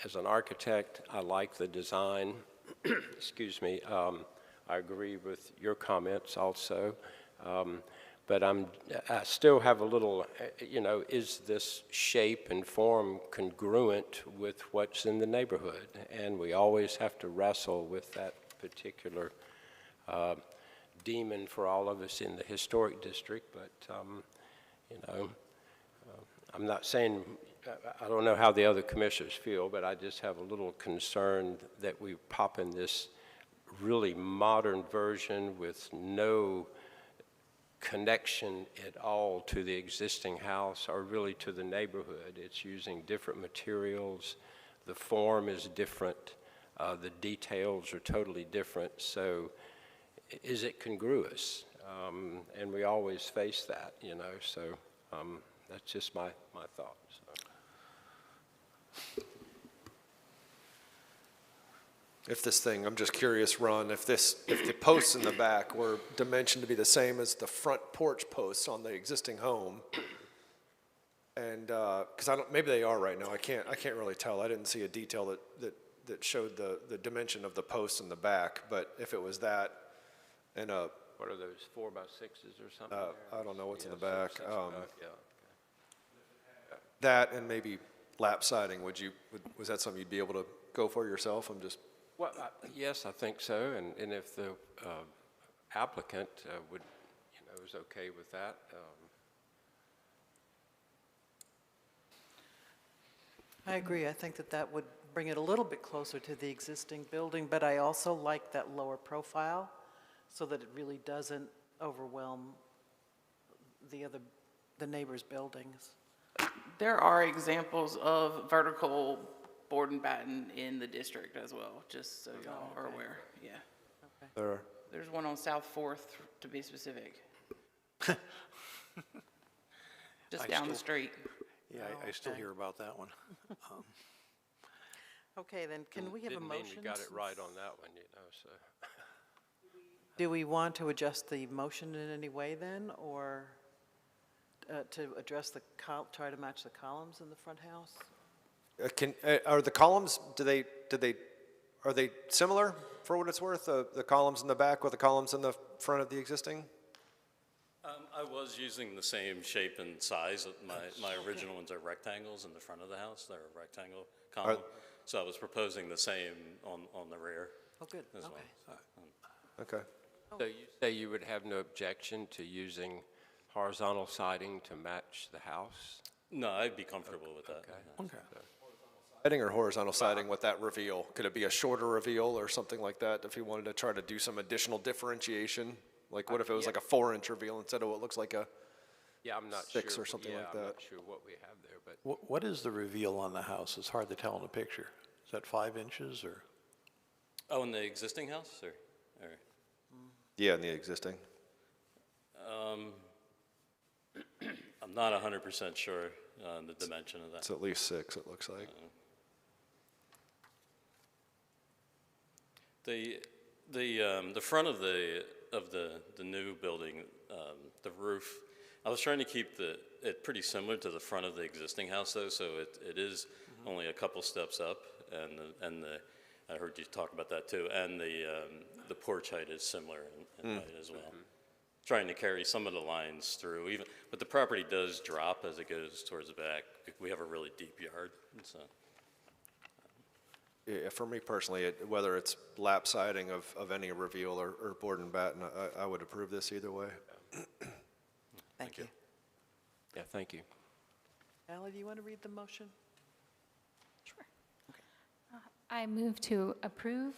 as an architect, I like the design. Excuse me. I agree with your comments also. But I still have a little, is this shape and form congruent with what's in the neighborhood? And we always have to wrestle with that particular demon for all of us in the historic district. But, I'm not saying, I don't know how the other commissioners feel, but I just have a little concern that we pop in this really modern version with no connection at all to the existing house or really to the neighborhood. It's using different materials. The form is different. The details are totally different. So is it congruous? And we always face that, so That's just my thought, so. If this thing, I'm just curious, Ron, if the posts in the back were dimensioned to be the same as the front porch posts on the existing home, and, because maybe they are right now, I can't really tell. I didn't see a detail that showed the dimension of the posts in the back, but if it was that and a, What are those, 4x6s or something? I don't know what's in the Yeah, back. 6 yeah, okay. That and maybe lap siding, was that something you'd be able to go for yourself? I'm just, Well, yes, I think so, and if the applicant would, is okay with that. I agree. I think that would bring it a little bit closer to the existing building, but I also like that lower profile so that it really doesn't overwhelm the neighbors' buildings. There are examples of vertical board and batten in the district as well, just so y'all are aware, yeah. There's one on South Fourth, to be specific. Just down the street. Yeah, I still hear about that one. Okay, then can we have a Didn't mean motion? we got it right on that one, so. Do we want to adjust the motion in any way then, or to address try to match the columns in the front house? are the columns, are they similar for what it's worth? The columns in the back with the columns in the front of the existing? I was using the same shape and size. My original ones are rectangles in the front of the house. They're a rectangle column. So I was proposing the same on the rear. Oh, good, as okay. well. Okay. So you say you would have no objection to using horizontal siding to match the house? No, I'd be comfortable with that. Okay. Siding or horizontal siding with that reveal? Could it be a shorter reveal or something like that if you wanted to try to do some additional differentiation? Like what if it was like a 4-inch reveal instead of what looks like a Yeah, I'm not 6 sure. or something like I'm that? not sure what we have there, but. What is the reveal on the house? It's hard to tell in a picture. Is that 5 inches or? Oh, in the existing house, or? Yeah, in the existing. I'm not 100% sure on the dimension of that. It's at least 6, it looks like. The front of the new building, the roof, I was trying to keep it pretty similar to the front of the existing house though, so it is only a couple steps up, and I heard you talk about that too, and the porch height is similar in height as well. Trying to carry some of the lines through, but the property does drop as it goes towards the back. We have a really deep yard, so. Yeah, for me personally, whether it's lap siding of any reveal or board and batten, I would approve this either way. Thank you. Yeah, thank you. Ally, do you want to read the motion? Sure. I move to approve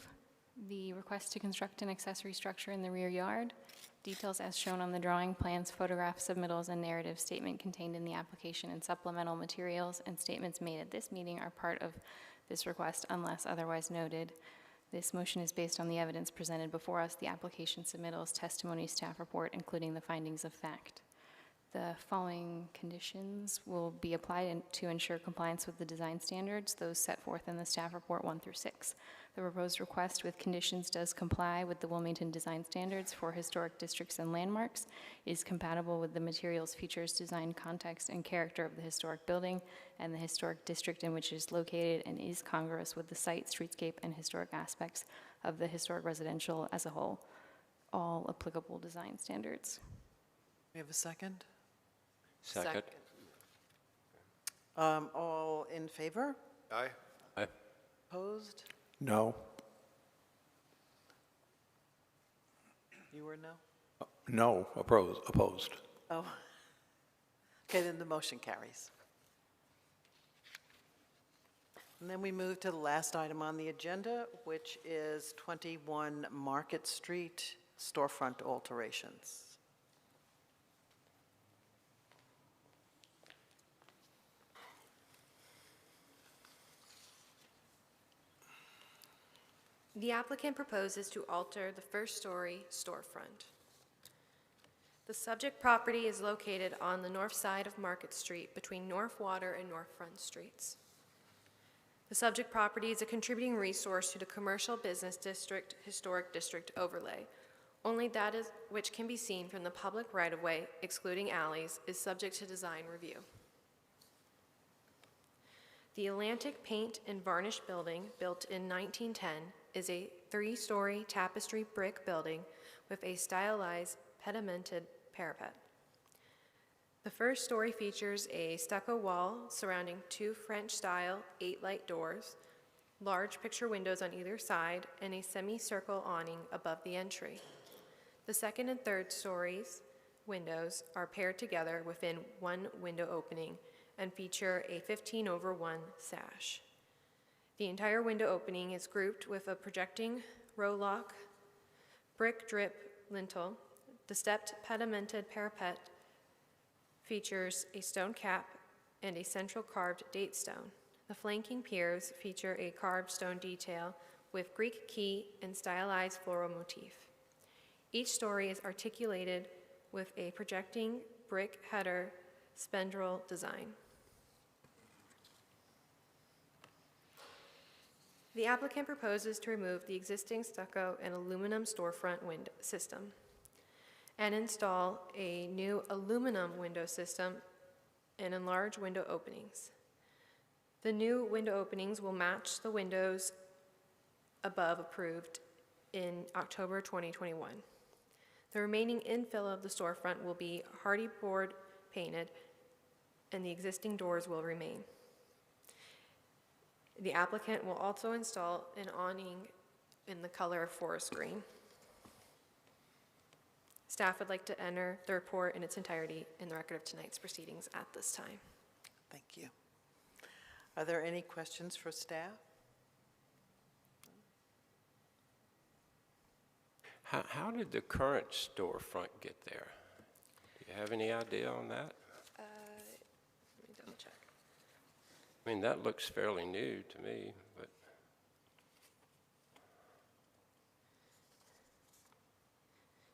the request to construct an accessory structure in the rear yard. Details as shown on the drawing, plans, photographs, submittals, and narrative statement contained in the application and supplemental materials and statements made at this meeting are part of this request unless otherwise noted. This motion is based on the evidence presented before us, the application submittals, testimony, staff report, including the findings of fact. The following conditions will be applied to ensure compliance with the design standards, those set forth in the staff report 1 through 6. The proposed request with conditions does comply with the Wilmington design standards for historic districts and landmarks, is compatible with the materials, features, design, context, and character of the historic building and the historic district in which it is located, and is congruous with the site, streetscape, and historic aspects of the historic residential as a whole, all applicable design standards. We have a second? Second. All in favor? Aye. Aye. Opposed? No. You were no? No, opposed. Oh. Okay, then the motion carries. And then we move to the last item on the agenda, which is 21 Market Street storefront alterations. The applicant proposes to alter the first-story storefront. The subject property is located on the north side of Market Street between North Water and North Front Streets. The subject property is a contributing resource to the Commercial Business District Historic District overlay. Only that is which can be seen from the public right-of-way, excluding alleys, is subject to design review. The Atlantic Paint and Varnish Building, built in 1910, is a 3-story tapestry brick building with a stylized pedimented parapet. The first story features a stucco wall surrounding 2 French-style 8-light doors, large picture windows on either side, and a semicircle awning above the entry. The second and third stories windows are paired together within one window opening and feature a 15/1 sash. The entire window opening is grouped with a projecting row-lock brick drip lintel. The stepped pedimented parapet features a stone cap and a central carved date stone. The flanking piers feature a carved stone detail with Greek key and stylized floral motif. Each story is articulated with a projecting brick header spandrel design. The applicant proposes to remove the existing stucco and aluminum storefront window system and install a new aluminum window system and enlarge window openings. The new window openings will match the windows above approved in October 2021. The remaining infill of the storefront will be hardy board painted, and the existing doors will remain. The applicant will also install an awning in the color of forest green. Staff would like to enter the report in its entirety in the record of tonight's proceedings at this time. Thank you. Are there any questions for staff? How did the current storefront get there? Do you have any idea on that? Let me double check. I mean, that looks fairly new to me, but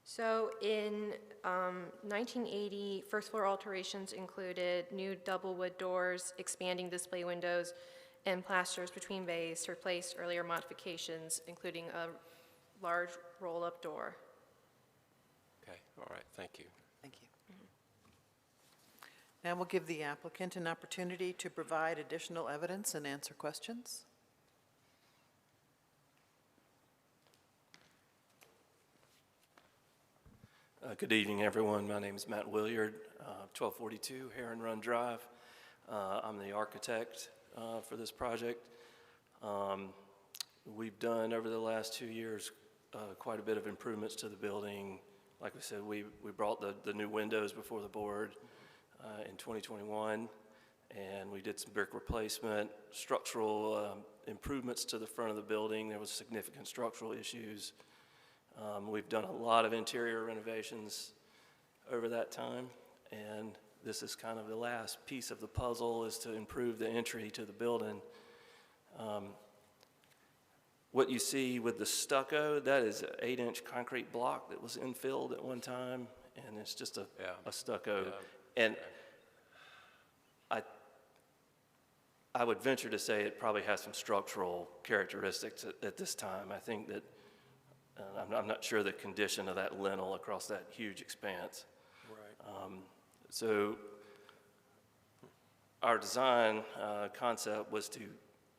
So in 1980, first floor alterations included new double wood doors, expanding display windows, and plasters between bays to replace earlier modifications, including a large roll-up door. okay, all right, thank you. Thank you. Now we'll give the applicant an opportunity to provide additional evidence and answer questions. Good evening, everyone. My name is Matt Williard, 1242 Heron Run Drive. I'm the architect for this project. We've done, over the last 2 years, quite a bit of improvements to the building. Like we said, we brought the new windows before the board in 2021, and we did some brick replacement, structural improvements to the front of the building. There was significant structural issues. We've done a lot of interior renovations over that time, and this is kind of the last piece of the puzzle, is to improve the entry to the building. What you see with the stucco, that is an 8-inch concrete block that was infilled at one time, and it's just a stucco. Yeah. And I would venture to say it probably has some structural characteristics at this time. I think that I'm not sure the condition of that lintel across that huge expanse. Right. So our design concept was to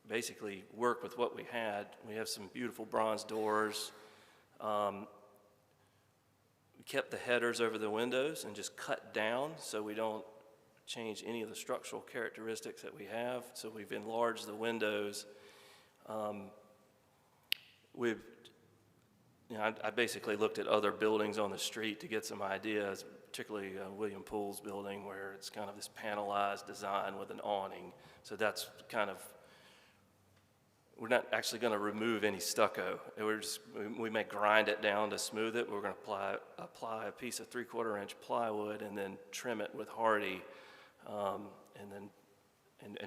basically work with what we had. We have some beautiful bronze doors. We kept the headers over the windows and just cut down so we don't change any of the structural characteristics that we have. So we've enlarged the windows. I basically looked at other buildings on the street to get some ideas, particularly William Poole's building, where it's kind of this panelized design with an awning. So that's kind of, we're not actually going to remove any stucco. We may grind it down to smooth it. We're going to apply a piece of 3/4-inch plywood and then trim it with hardy, and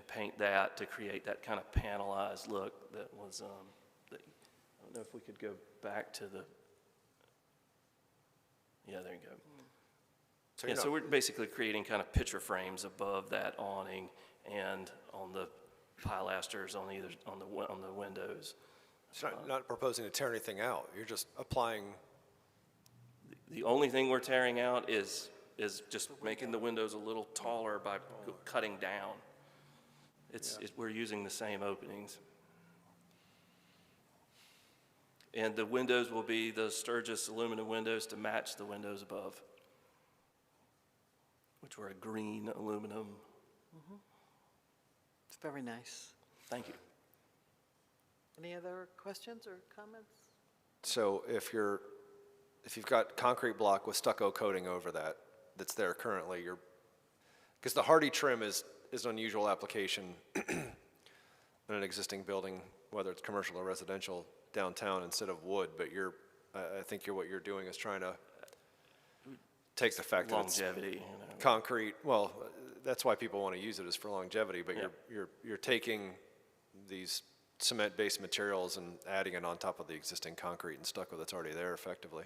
paint that to create that kind of panelized look that was. I don't know if we could go back to the. Yeah, there you go. So Yeah, you're so not- we're basically creating kind of picture frames above that awning and on the pilasters on either, on the windows. It's not proposing to tear anything out. You're just applying, The only thing we're tearing out is just making the windows a little taller by cutting down. We're using the same openings. And the windows will be the Sturgis aluminum windows to match the windows above, which were a green aluminum. It's very nice. Thank you. Any other questions or comments? so if you've got concrete block with stucco coating over that, that's there currently, because the hardy trim is an unusual application in an existing building, whether it's commercial or residential downtown instead of wood, but I think what you're doing is trying to take the fact that it's Longevity, concrete, well, that's why people want to use it, is for longevity, but you're taking these cement-based materials and adding it on top of the existing concrete and stucco that's already there effectively.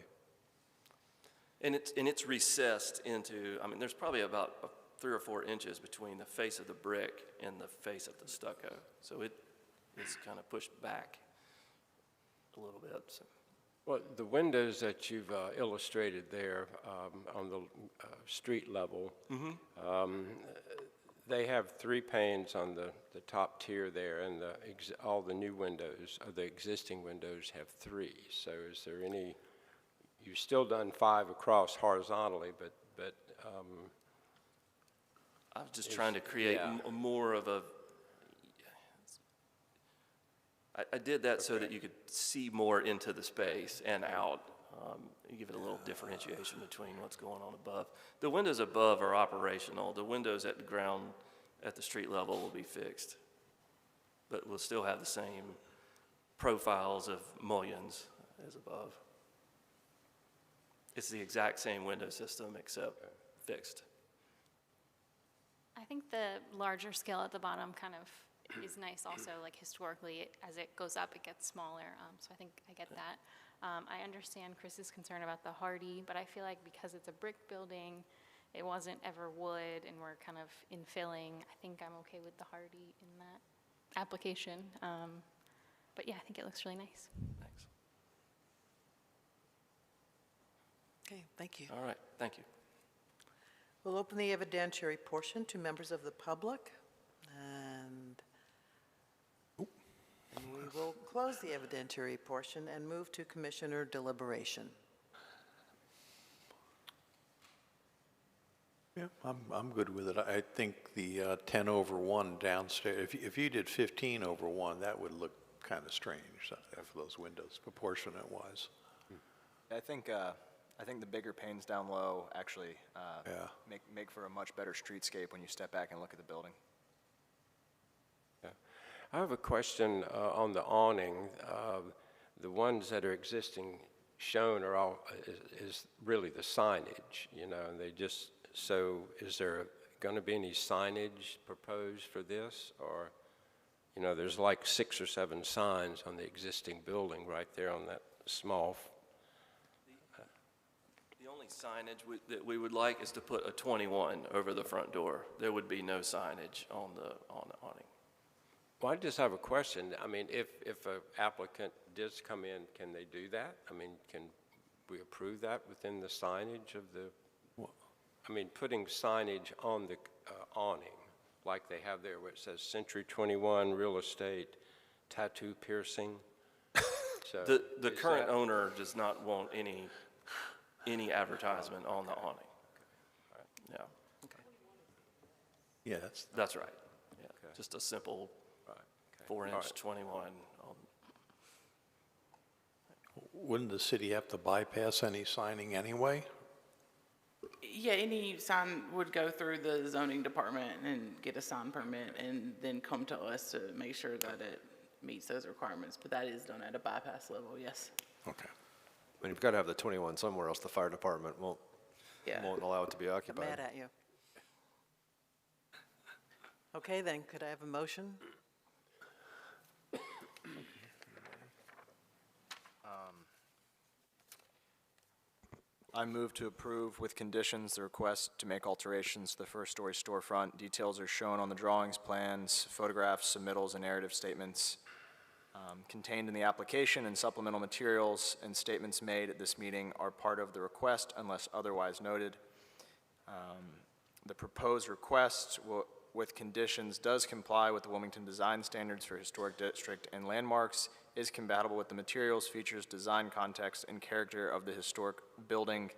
And it's recessed into, I mean, there's probably about 3 or 4 inches between the face of the brick and the face of the stucco. So it is kind of pushed back a little bit. So. Well, the windows that you've illustrated there on the street level, they have 3 panes on the top tier there, and all the new windows, or the existing windows, have 3. So is there any, you've still done 5 across horizontally, but I was just trying to create more of a, I did that so that you could see more into the space and out. You give it a little differentiation between what's going on above. The windows above are operational. The windows at the ground, at the street level will be fixed. But we'll still have the same profiles of mullions as above. It's the exact same window system except fixed. I think the larger scale at the bottom kind of is nice also, like historically, as it goes up, it gets smaller, so I think I get that. I understand Chris's concern about the hardy, but I feel like because it's a brick building, it wasn't ever wood, and we're kind of infilling, I think I'm okay with the hardy in that application. But yeah, I think it looks really nice. Thanks. Okay, thank you. All right, thank you. We'll open the evidentiary portion to members of the public, and we will close the evidentiary portion and move to commissioner deliberation. Yeah, I'm good with it. I think the 10/1 downstairs, if you did 15/1, that would look kind of strange for those windows, proportionate-wise. I think the bigger panes down low actually make for a much better streetscape when you step back and look at the building. Yeah. I have a question on the awning. The ones that are existing shown are all, is really the signage, you know, and they just, so is there going to be any signage proposed for this? Or, you know, there's like 6 or 7 signs on the existing building right there on that small. The only signage that we would like is to put a 21 over the front door. There would be no signage on the awning. Well, I just have a question. I mean, if an applicant does come in, can they do that? I mean, can we approve that within the signage of the, I mean, putting signage on the awning, like they have there where it says Century 21 Real Estate, Tattoo Piercing? So The current owner does not want any advertisement on the awning. Yeah. Yeah, That's right. Yeah. Just a simple 4-inch 21. Wouldn't the city have to bypass any signing anyway? Yeah, any sign would go through the zoning department and get a sign permit and then come to us to make sure that it meets those requirements. But that is done at a bypass level, yes. Okay. I mean, you've got to have the 21 somewhere else the fire department won't allow it to be I'm occupied. mad at you. Okay, then, could I have a motion? I move to approve with conditions the request to make alterations to the first-story storefront. Details are shown on the drawings, plans, photographs, submittals, and narrative statements contained in the application and supplemental materials, and statements made at this meeting are part of the request unless otherwise noted. The proposed request with conditions does comply with the Wilmington Design Standards for Historic District and Landmarks, is compatible with the materials, features, design context, and character of the historic building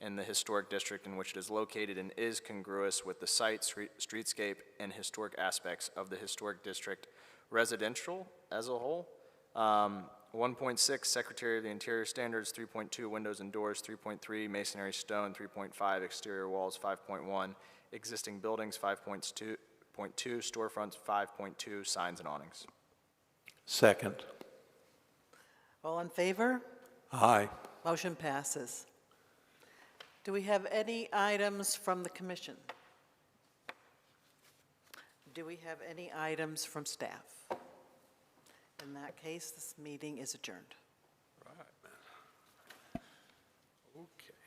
in the historic district in which it is located, and is congruous with the site, streetscape, and historic aspects of the historic district residential as a whole. 1.6, Secretary of the Interior Standards, 3.2, windows and doors, 3.3, masonry stone, 3.5, exterior walls, 5.1, existing buildings, 5.2, storefronts, 5.2, signs and awnings. Second. All in favor? Aye. Motion passes. Do we have any items from the commission? Do we have any items from staff? In that case, this meeting is adjourned. Right. Okay.